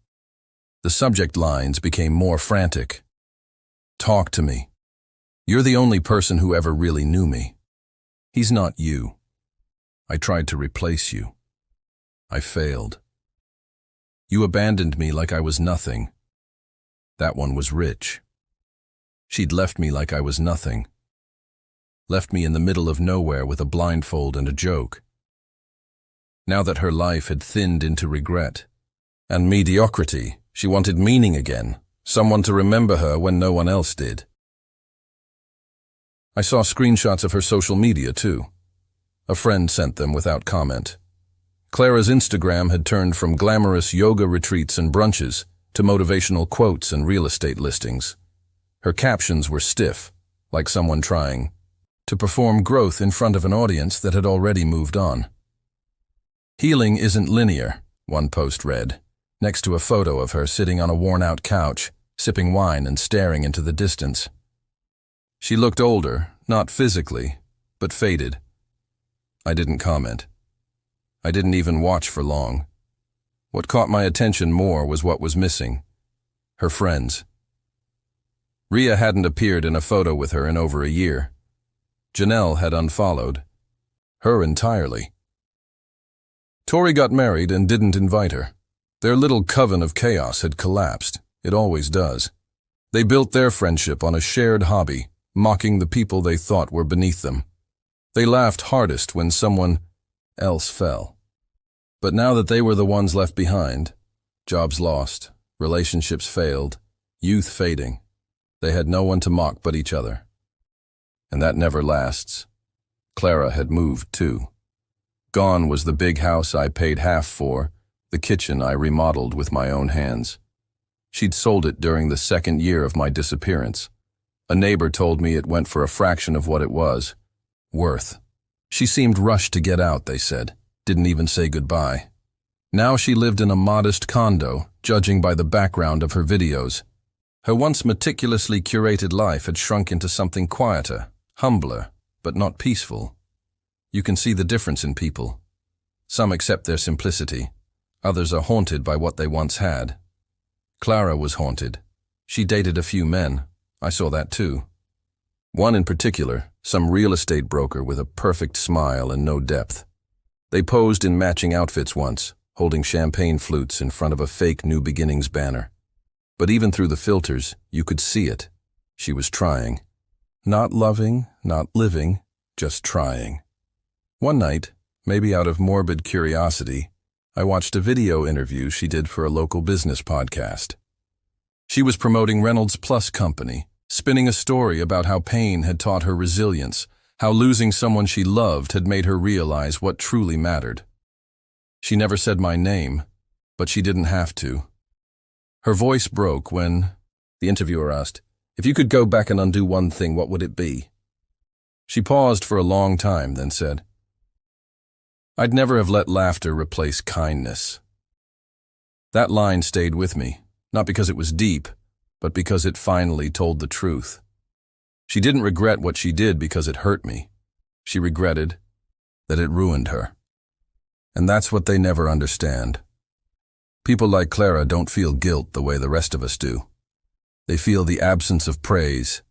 The subject lines became more frantic. Talk to me. You're the only person who ever really knew me. He's not you. I tried to replace you. I failed. You abandoned me like I was nothing. That one was rich. She'd left me like I was nothing. Left me in the middle of nowhere with a blindfold and a joke. Now that her life had thinned into regret and mediocrity, she wanted meaning again, someone to remember her when no one else did. I saw screenshots of her social media too. A friend sent them without comment. Clara's Instagram had turned from glamorous yoga retreats and brunches to motivational quotes and real estate listings. Her captions were stiff, like someone trying to perform growth in front of an audience that had already moved on. Healing isn't linear, one post read, next to a photo of her sitting on a worn-out couch, sipping wine and staring into the distance. She looked older, not physically, but faded. I didn't comment. I didn't even watch for long. What caught my attention more was what was missing. Her friends. Ria hadn't appeared in a photo with her in over a year. Janelle had unfollowed. Her entirely. Tori got married and didn't invite her. Their little coven of chaos had collapsed. It always does. They built their friendship on a shared hobby, mocking the people they thought were beneath them. They laughed hardest when someone else fell. But now that they were the ones left behind, jobs lost, relationships failed, youth fading, they had no one to mock but each other. And that never lasts. Clara had moved too. Gone was the big house I paid half for, the kitchen I remodeled with my own hands. She'd sold it during the 2nd year of my disappearance. A neighbor told me it went for a fraction of what it was worth. She seemed rushed to get out, they said. Didn't even say goodbye. Now she lived in a modest condo, judging by the background of her videos. Her once meticulously curated life had shrunk into something quieter, humbler, but not peaceful. You can see the difference in people. Some accept their simplicity. Others are haunted by what they once had. Clara was haunted. She dated a few men. I saw that too. One in particular, some real estate broker with a perfect smile and no depth. They posed in matching outfits once, holding champagne flutes in front of a fake New Beginnings banner. But even through the filters, you could see it. She was trying. Not loving, not living, just trying. One night, maybe out of morbid curiosity, I watched a video interview she did for a local business podcast. She was promoting Reynolds Plus Company, spinning a story about how pain had taught her resilience, how losing someone she loved had made her realize what truly mattered. She never said my name, but she didn't have to. Her voice broke when the interviewer asked, "If you could go back and undo one thing, what would it be?" She paused for a long time, then said, "I'd never have let laughter replace kindness." That line stayed with me, not because it was deep, but because it finally told the truth. She didn't regret what she did because it hurt me. She regretted that it ruined her. And that's what they never understand. People like Clara don't feel guilt the way the rest of us do. They feel the absence of praise,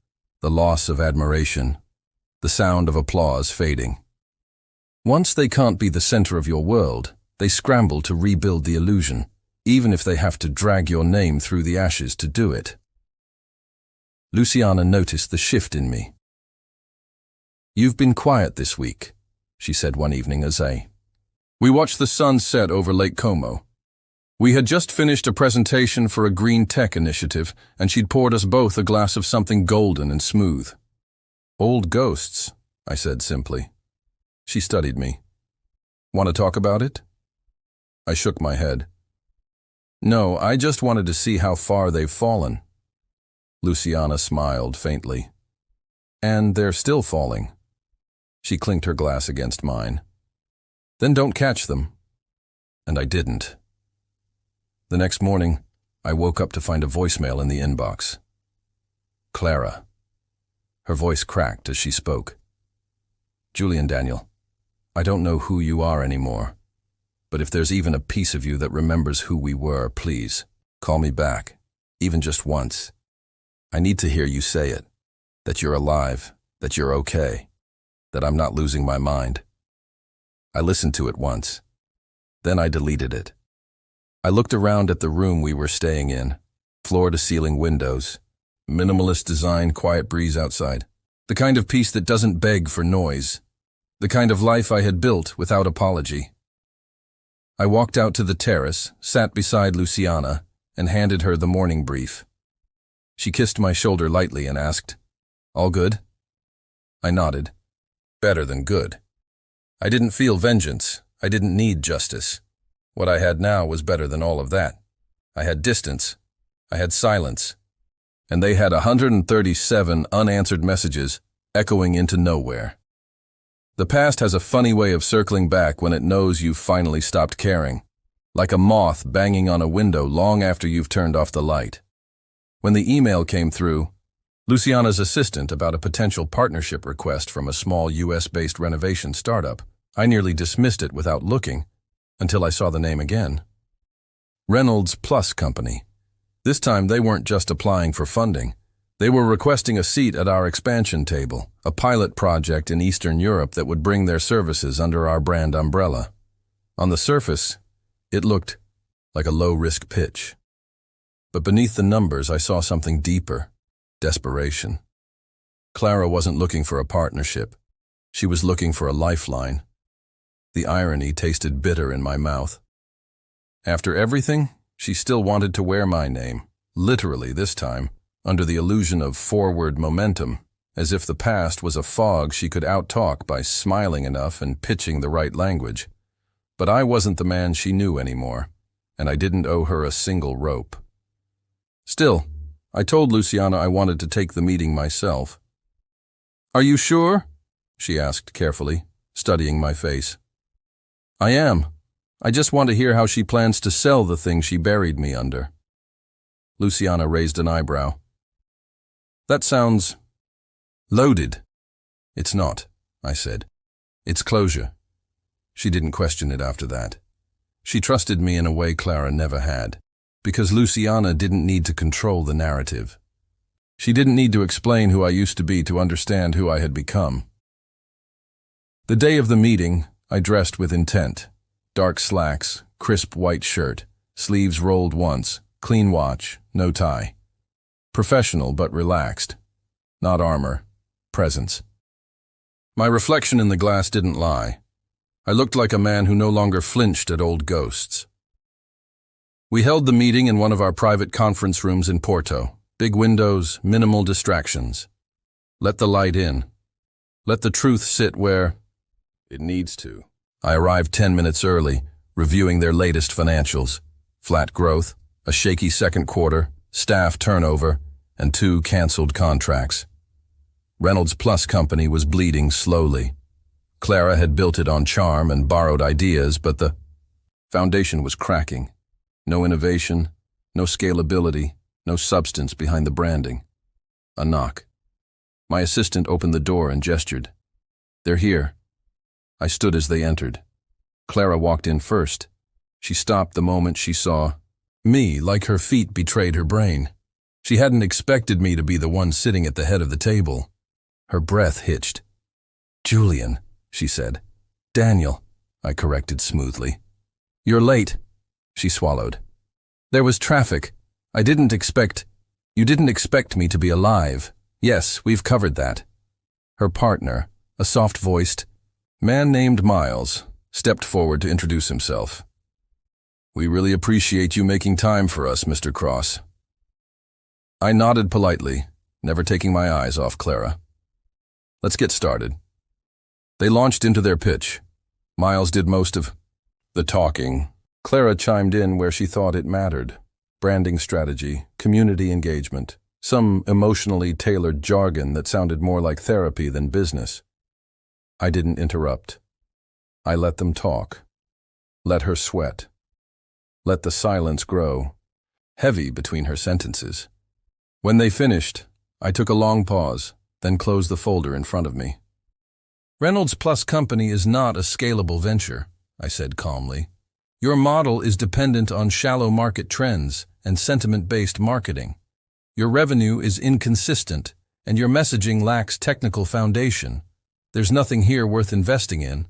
the loss of admiration, the sound of applause fading. Once they can't be the center of your world, they scramble to rebuild the illusion, even if they have to drag your name through the ashes to do it. Luciana noticed the shift in me. "You've been quiet this week," she said one evening as we watched the sun set over Lake Como. We had just finished a presentation for a green tech initiative, and she'd poured us both a glass of something golden and smooth. "Old ghosts," I said simply. She studied me. "Want to talk about it?" I shook my head. "No, I just wanted to see how far they've fallen." Luciana smiled faintly. "And they're still falling." She clinked her glass against mine. "Then don't catch them." And I didn't. The next morning, I woke up to find a voicemail in the inbox. Clara. Her voice cracked as she spoke. "Julian Daniel, I don't know who you are anymore, but if there's even a piece of you that remembers who we were, please, call me back, even just once. I need to hear you say it, that you're alive, that you're okay, that I'm not losing my mind." I listened to it once. Then I deleted it. I looked around at the room we were staying in, floor-to-ceiling windows, minimalist design, quiet breeze outside, the kind of peace that doesn't beg for noise, the kind of life I had built without apology. I walked out to the terrace, sat beside Luciana, and handed her the morning brief. She kissed my shoulder lightly and asked, "All good?" I nodded. Better than good. I didn't feel vengeance. I didn't need justice. What I had now was better than all of that. I had distance. I had silence. And they had 137 unanswered messages echoing into nowhere. The past has a funny way of circling back when it knows you've finally stopped caring, like a moth banging on a window long after you've turned off the light. When the email came through, Luciana's assistant about a potential partnership request from a small US-based renovation startup, I nearly dismissed it without looking, until I saw the name again. Reynolds Plus Company. This time they weren't just applying for funding. They were requesting a seat at our expansion table, a pilot project in Eastern Europe that would bring their services under our brand umbrella. On the surface, it looked like a low-risk pitch. But beneath the numbers, I saw something deeper: desperation. Clara wasn't looking for a partnership. She was looking for a lifeline. The irony tasted bitter in my mouth. After everything, she still wanted to wear my name, literally this time, under the illusion of forward momentum, as if the past was a fog she could outtalk by smiling enough and pitching the right language. But I wasn't the man she knew anymore, and I didn't owe her a single rope. Still, I told Luciana I wanted to take the meeting myself. "Are you sure?" she asked carefully, studying my face. "I am. I just want to hear how she plans to sell the thing she buried me under." Luciana raised an eyebrow. "That sounds loaded." "It's not," I said. "It's closure." She didn't question it after that. She trusted me in a way Clara never had, because Luciana didn't need to control the narrative. She didn't need to explain who I used to be to understand who I had become. The day of the meeting, I dressed with intent. Dark slacks, crisp white shirt, sleeves rolled once, clean watch, no tie. Professional but relaxed. Not armor, presence. My reflection in the glass didn't lie. I looked like a man who no longer flinched at old ghosts. We held the meeting in one of our private conference rooms in Porto. Big windows, minimal distractions. Let the light in. Let the truth sit where it needs to. I arrived 10 minutes early, reviewing their latest financials. Flat growth, a shaky second quarter, staff turnover, and 2 canceled contracts. Reynolds Plus Company was bleeding slowly. Clara had built it on charm and borrowed ideas, but the foundation was cracking. No innovation, no scalability, no substance behind the branding. A knock. My assistant opened the door and gestured. "They're here." I stood as they entered. Clara walked in first. She stopped the moment she saw me, like her feet betrayed her brain. She hadn't expected me to be the one sitting at the head of the table. Her breath hitched. "Julian," she said. "Daniel," I corrected smoothly. "You're late," she swallowed. "There was traffic. You didn't expect me to be alive. Yes, we've covered that." Her partner, a soft-voiced man named Miles, stepped forward to introduce himself. "We really appreciate you making time for us, Mr. Cross." I nodded politely, never taking my eyes off Clara. "Let's get started." They launched into their pitch. Miles did most of the talking. Clara chimed in where she thought it mattered. Branding strategy, community engagement, some emotionally tailored jargon that sounded more like therapy than business. I didn't interrupt. I let them talk. Let her sweat. Let the silence grow, heavy between her sentences. When they finished, I took a long pause, then closed the folder in front of me. "Reynolds Plus Company is not a scalable venture," I said calmly. "Your model is dependent on shallow market trends and sentiment-based marketing. Your revenue is inconsistent, and your messaging lacks technical foundation. There's nothing here worth investing in."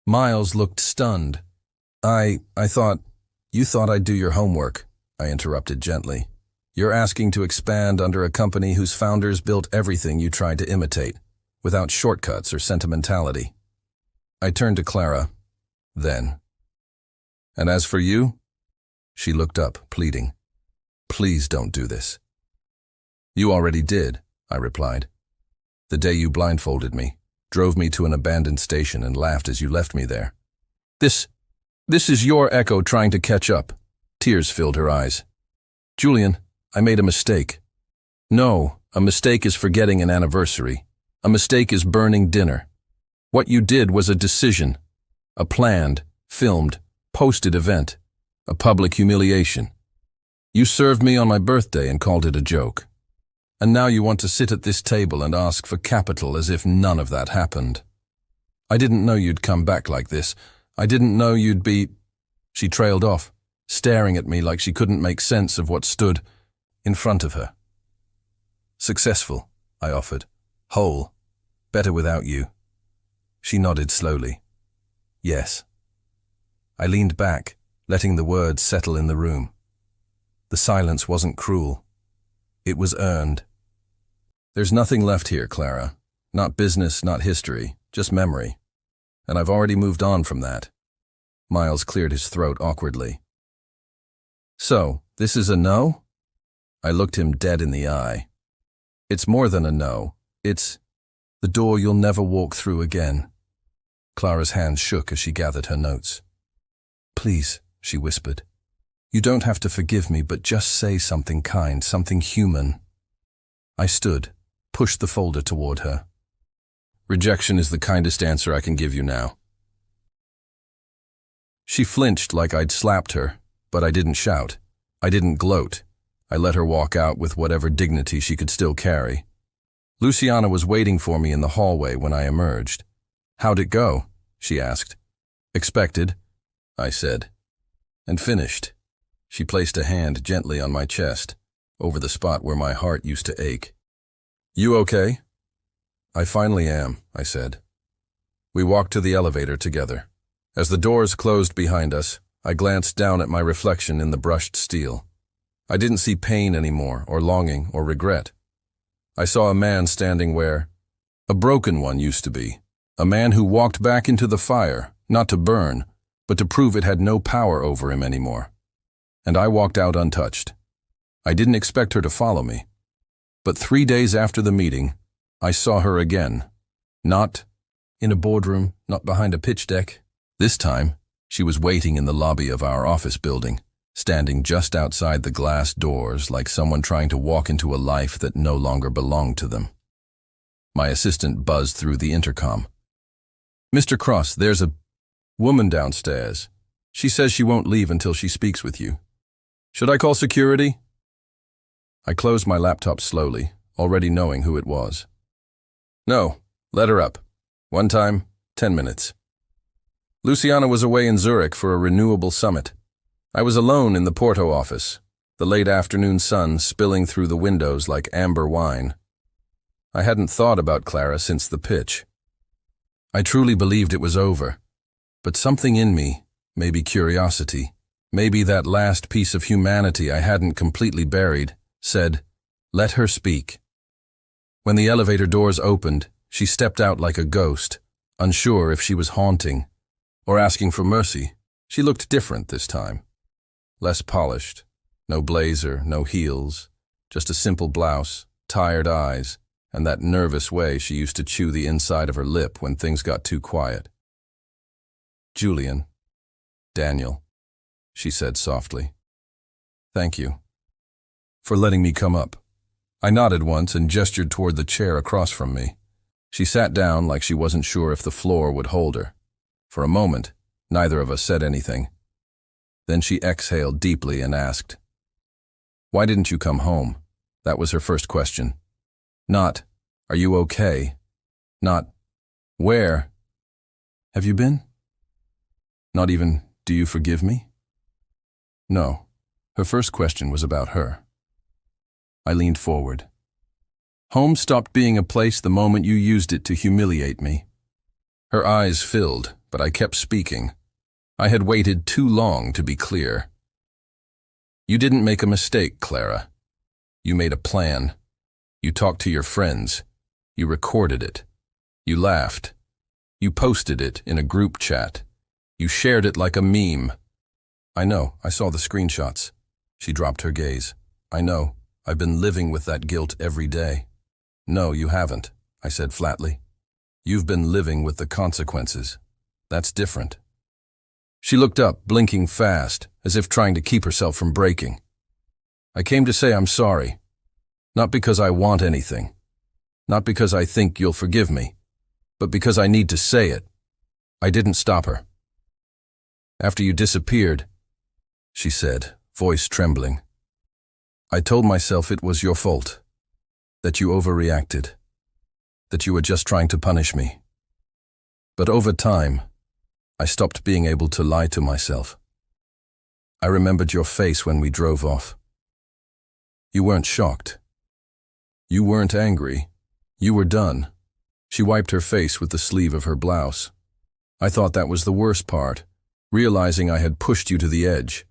Miles looked stunned. You thought I'd do your homework," I interrupted gently. "You're asking to expand under a company whose founders built everything you tried to imitate, without shortcuts or sentimentality." I turned to Clara, then. "And as for you?" She looked up, pleading. "Please don't do this." "You already did," I replied. "The day you blindfolded me, drove me to an abandoned station and laughed as you left me there. This is your echo trying to catch up." Tears filled her eyes. "Julian, I made a mistake." "No, a mistake is forgetting an anniversary. A mistake is burning dinner. What you did was a decision, a planned, filmed, posted event, a public humiliation. You served me on my birthday and called it a joke. And now you want to sit at this table and ask for capital as if none of that happened. I didn't know you'd come back like this. I didn't know you'd be—" She trailed off, staring at me like she couldn't make sense of what stood in front of her. "Successful," I offered. "Whole. Better without you." She nodded slowly. "Yes." I leaned back, letting the words settle in the room. The silence wasn't cruel. It was earned. "There's nothing left here, Clara. Not business, not history, just memory. And I've already moved on from that." Miles cleared his throat awkwardly. "So, this is a no?" I looked him dead in the eye. "It's more than a no. It's the door you'll never walk through again." Clara's hands shook as she gathered her notes. "Please," she whispered. "You don't have to forgive me, but just say something kind, something human." I stood, pushed the folder toward her. "Rejection is the kindest answer I can give you now." She flinched like I'd slapped her, but I didn't shout. I didn't gloat. I let her walk out with whatever dignity she could still carry. Luciana was waiting for me in the hallway when I emerged. "How'd it go?" she asked. "Expected," I said. "And finished." She placed a hand gently on my chest, over the spot where my heart used to ache. "You okay?" "I finally am," I said. We walked to the elevator together. As the doors closed behind us, I glanced down at my reflection in the brushed steel. I didn't see pain anymore, or longing, or regret. I saw a man standing where a broken one used to be, a man who walked back into the fire, not to burn, but to prove it had no power over him anymore. And I walked out untouched. I didn't expect her to follow me. But 3 days after the meeting, I saw her again. Not in a boardroom, not behind a pitch deck. This time, she was waiting in the lobby of our office building, standing just outside the glass doors like someone trying to walk into a life that no longer belonged to them. My assistant buzzed through the intercom. "Mr. Cross, there's a woman downstairs. She says she won't leave until she speaks with you. Should I call security?" I closed my laptop slowly, already knowing who it was. "No, let her up. One time, 10 minutes." Luciana was away in Zurich for a renewable summit. I was alone in the Porto office. the late afternoon sun spilling through the windows like amber wine. I hadn't thought about Clara since the pitch. I truly believed it was over, but something in me, maybe curiosity, maybe that last piece of humanity I hadn't completely buried, said, "Let her speak." When the elevator doors opened, she stepped out like a ghost, unsure if she was haunting or asking for mercy. She looked different this time. Less polished. No blazer, no heels, just a simple blouse, tired eyes, and that nervous way she used to chew the inside of her lip when things got too quiet. "Julian, Daniel," she said softly. "Thank you for letting me come up." I nodded once and gestured toward the chair across from me. She sat down like she wasn't sure if the floor would hold her. For a moment, neither of us said anything. Then she exhaled deeply and asked, "Why didn't you come home?" That was her first question. Not, "Are you okay?" Not, "Where have you been?" Not even, "Do you forgive me?" No, her first question was about her. I leaned forward. "Home stopped being a place the moment you used it to humiliate me." Her eyes filled, but I kept speaking. I had waited too long to be clear. "You didn't make a mistake, Clara. You made a plan. You talked to your friends. You recorded it. You laughed. You posted it in a group chat. You shared it like a meme." "I know, I saw the screenshots." She dropped her gaze. "I know, I've been living with that guilt every day." "No, you haven't," I said flatly. "You've been living with the consequences. That's different." She looked up, blinking fast, as if trying to keep herself from breaking. "I came to say I'm sorry. Not because I want anything. Not because I think you'll forgive me. But because I need to say it." I didn't stop her. "After you disappeared," she said, voice trembling, "I told myself it was your fault. That you overreacted. That you were just trying to punish me. But over time, I stopped being able to lie to myself. I remembered your face when we drove off. You weren't shocked. You weren't angry. You were done." She wiped her face with the sleeve of her blouse. "I thought that was the worst part, realizing I had pushed you to the edge.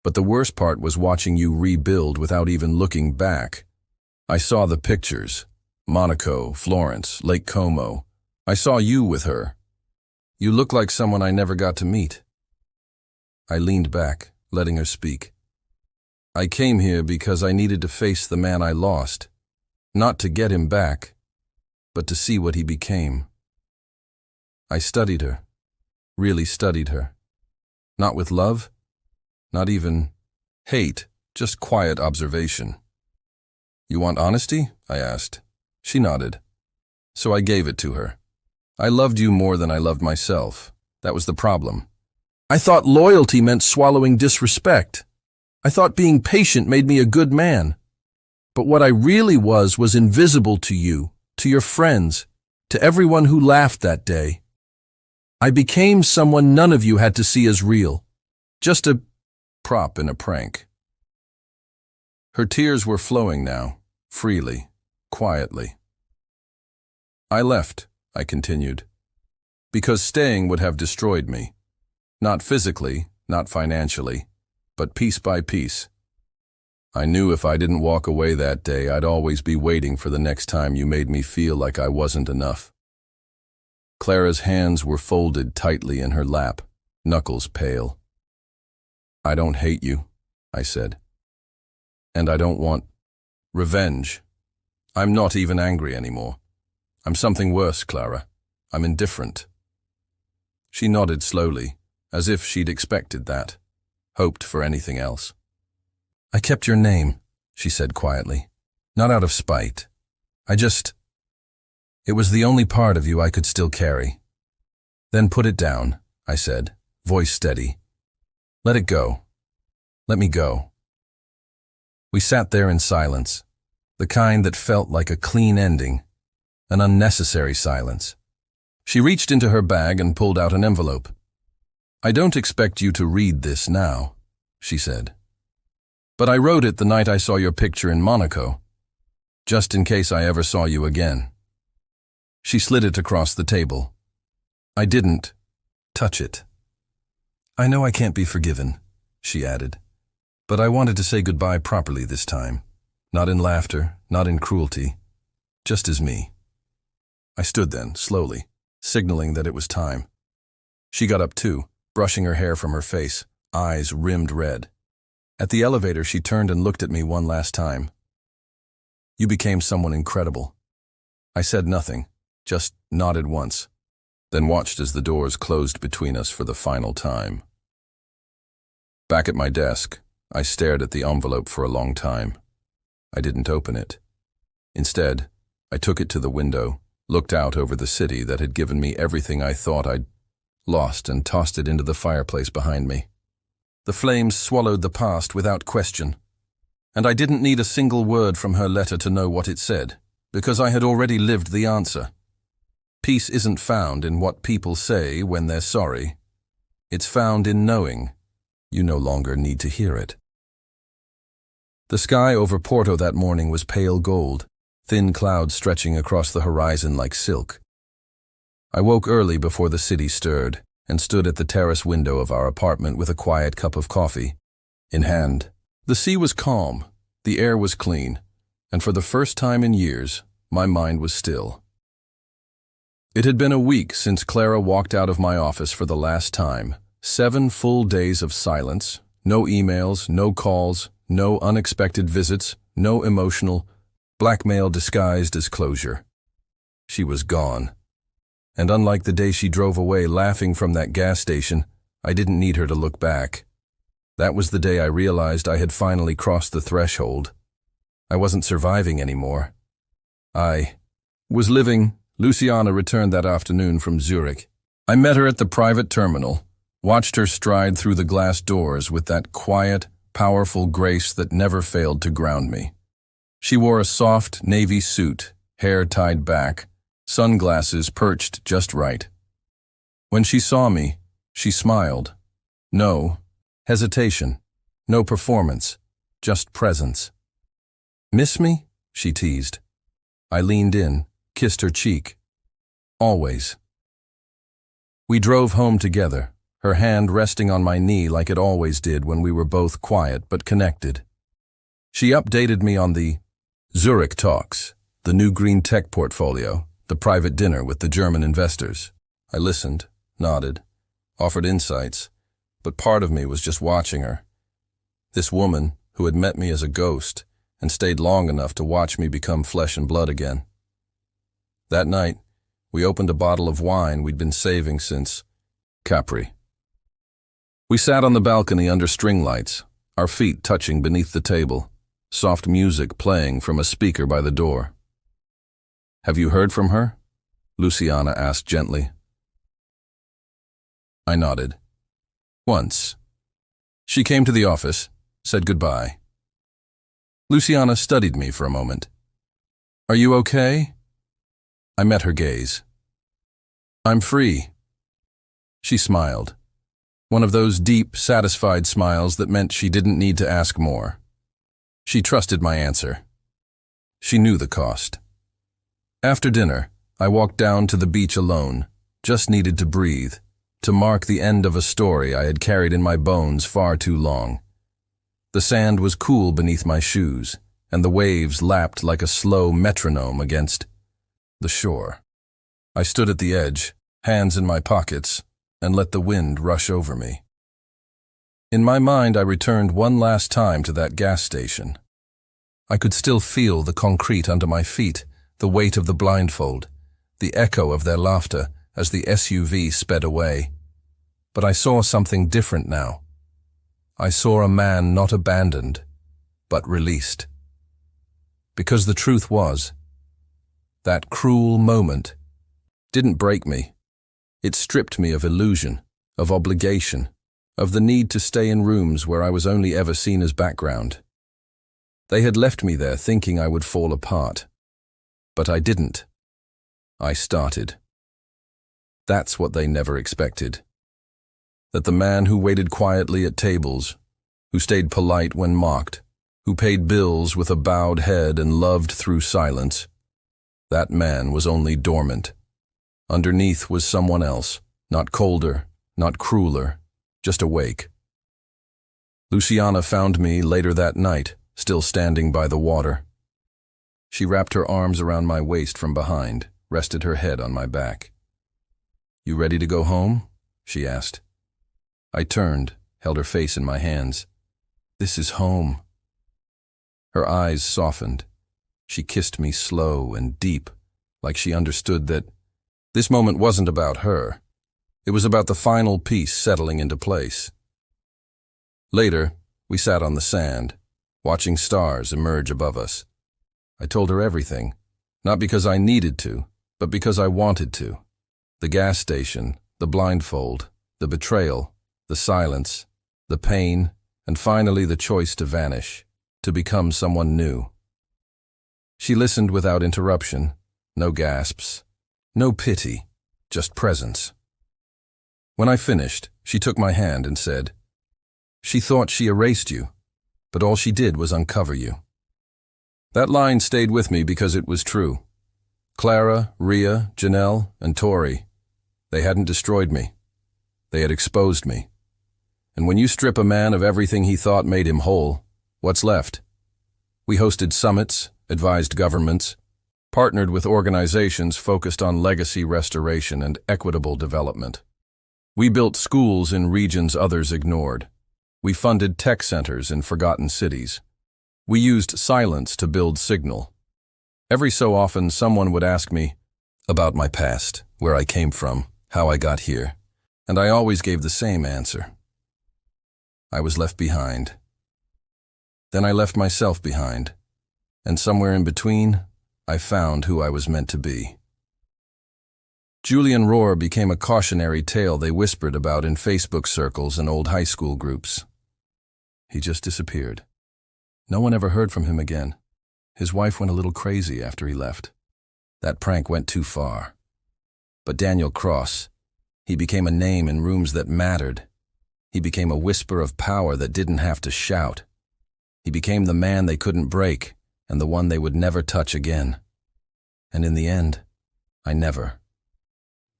But the worst part was watching you rebuild without even looking back. I saw the pictures. Monaco, Florence, Lake Como. I saw you with her. You look like someone I never got to meet." I leaned back, letting her speak. "I came here because I needed to face the man I lost. Not to get him back, but to see what he became." I studied her, really studied her. Not with love, not even hate, just quiet observation. "You want honesty?" I asked. She nodded. So I gave it to her. "I loved you more than I loved myself. That was the problem. I thought loyalty meant swallowing disrespect. I thought being patient made me a good man. But what I really was invisible to you, to your friends, to everyone who laughed that day. I became someone none of you had to see as real. Just a prop in a prank." Her tears were flowing now, freely, quietly. "I left," I continued, "because staying would have destroyed me. Not physically, not financially, but piece by piece. I knew if I didn't walk away that day, I'd always be waiting for the next time you made me feel like I wasn't enough." Clara's hands were folded tightly in her lap, knuckles pale. "I don't hate you," I said. "And I don't want revenge. I'm not even angry anymore. I'm something worse, Clara. I'm indifferent." She nodded slowly, as if she'd expected that, hoped for anything else. "I kept your name," she said quietly. "Not out of spite. It was the only part of you I could still carry." "Then put it down," I said, voice steady. "Let it go. Let me go." We sat there in silence, the kind that felt like a clean ending, an unnecessary silence. She reached into her bag and pulled out an envelope. "I don't expect you to read this now," she said. But I wrote it the night I saw your picture in Monaco, just in case I ever saw you again." She slid it across the table. I didn't touch it. "I know I can't be forgiven," she added, "but I wanted to say goodbye properly this time. Not in laughter, not in cruelty, just as me." I stood then, slowly, signaling that it was time. She got up too, brushing her hair from her face, eyes rimmed red. At the elevator, she turned and looked at me one last time. "You became someone incredible." I said nothing, just nodded once, then watched as the doors closed between us for the final time. Back at my desk, I stared at the envelope for a long time. I didn't open it. Instead, I took it to the window, looked out over the city that had given me everything I thought I'd lost, and tossed it into the fireplace behind me. The flames swallowed the past without question, and I didn't need a single word from her letter to know what it said, because I had already lived the answer. Peace isn't found in what people say when they're sorry. It's found in knowing you no longer need to hear it. The sky over Porto that morning was pale gold, thin clouds stretching across the horizon like silk. I woke early before the city stirred, and stood at the terrace window of our apartment with a quiet cup of coffee in hand. The sea was calm, the air was clean, and for the first time in years, my mind was still. It had been a week since Clara walked out of my office for the last time. 7 full days of silence, no emails, no calls, no unexpected visits, no emotional blackmail disguised as closure. She was gone. And unlike the day she drove away laughing from that gas station, I didn't need her to look back. That was the day I realized I had finally crossed the threshold. I wasn't surviving anymore. I was living. Luciana returned that afternoon from Zurich. I met her at the private terminal, watched her stride through the glass doors with that quiet, powerful grace that never failed to ground me. She wore a soft navy suit, hair tied back, sunglasses perched just right. When she saw me, she smiled. No hesitation, no performance, just presence. "Miss me?" she teased. I leaned in, kissed her cheek. "Always." We drove home together, her hand resting on my knee like it always did when we were both quiet but connected. She updated me on the Zurich talks, the new green tech portfolio, the private dinner with the German investors. I listened, nodded, offered insights, but part of me was just watching her. This woman who had met me as a ghost and stayed long enough to watch me become flesh and blood again. That night, we opened a bottle of wine we'd been saving since Capri. We sat on the balcony under string lights, our feet touching beneath the table, soft music playing from a speaker by the door. "Have you heard from her?" Luciana asked gently. I nodded. "Once. She came to the office, said goodbye." Luciana studied me for a moment. "Are you okay?" I met her gaze. "I'm free." She smiled. One of those deep, satisfied smiles that meant she didn't need to ask more. She trusted my answer. She knew the cost. After dinner, I walked down to the beach alone, just needed to breathe, to mark the end of a story I had carried in my bones far too long. The sand was cool beneath my shoes, and the waves lapped like a slow metronome against the shore. I stood at the edge, hands in my pockets, and let the wind rush over me. In my mind, I returned one last time to that gas station. I could still feel the concrete under my feet, the weight of the blindfold, the echo of their laughter as the SUV sped away. But I saw something different now. I saw a man not abandoned, but released. Because the truth was, that cruel moment didn't break me. It stripped me of illusion, of obligation, of the need to stay in rooms where I was only ever seen as background. They had left me there thinking I would fall apart. But I didn't. I started. That's what they never expected. That the man who waited quietly at tables, who stayed polite when mocked, who paid bills with a bowed head and loved through silence. That man was only dormant. Underneath was someone else, not colder, not crueler, just awake. Luciana found me later that night, still standing by the water. She wrapped her arms around my waist from behind, rested her head on my back. "You ready to go home?" she asked. I turned, held her face in my hands. "This is home." Her eyes softened. She kissed me slow and deep, like she understood that this moment wasn't about her. It was about the final piece settling into place. Later, we sat on the sand, watching stars emerge above us. I told her everything, not because I needed to, but because I wanted to. The gas station, the blindfold, the betrayal, the silence, the pain, and finally the choice to vanish, to become someone new. She listened without interruption, no gasps, no pity, just presence. When I finished, she took my hand and said, "She thought she erased you, but all she did was uncover you." That line stayed with me because it was true. Clara, Rhea, Janelle, and Tori, they hadn't destroyed me. They had exposed me. And when you strip a man of everything he thought made him whole, what's left? We hosted summits, advised governments, partnered with organizations focused on legacy restoration and equitable development. We built schools in regions others ignored. We funded tech centers in forgotten cities. We used silence to build signal. Every so often, someone would ask me about my past, where I came from, how I got here, and I always gave the same answer. I was left behind. Then I left myself behind, and somewhere in between, I found who I was meant to be. Julian Ror became a cautionary tale they whispered about in Facebook circles and old high school groups. He just disappeared. No one ever heard from him again. His wife went a little crazy after he left. That prank went too far. But Daniel Cross, he became a name in rooms that mattered. He became a whisper of power that didn't have to shout. He became the man they couldn't break and the one they would never touch again. And in the end, I never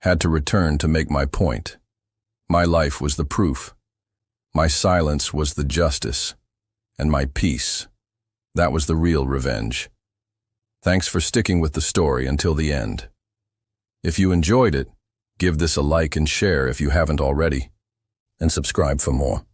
had to return to make my point. My life was the proof. My silence was the justice. And my peace, that was the real revenge. Thanks for sticking with the story until the end. If you enjoyed it, give this a like and share if you haven't already, and subscribe for more.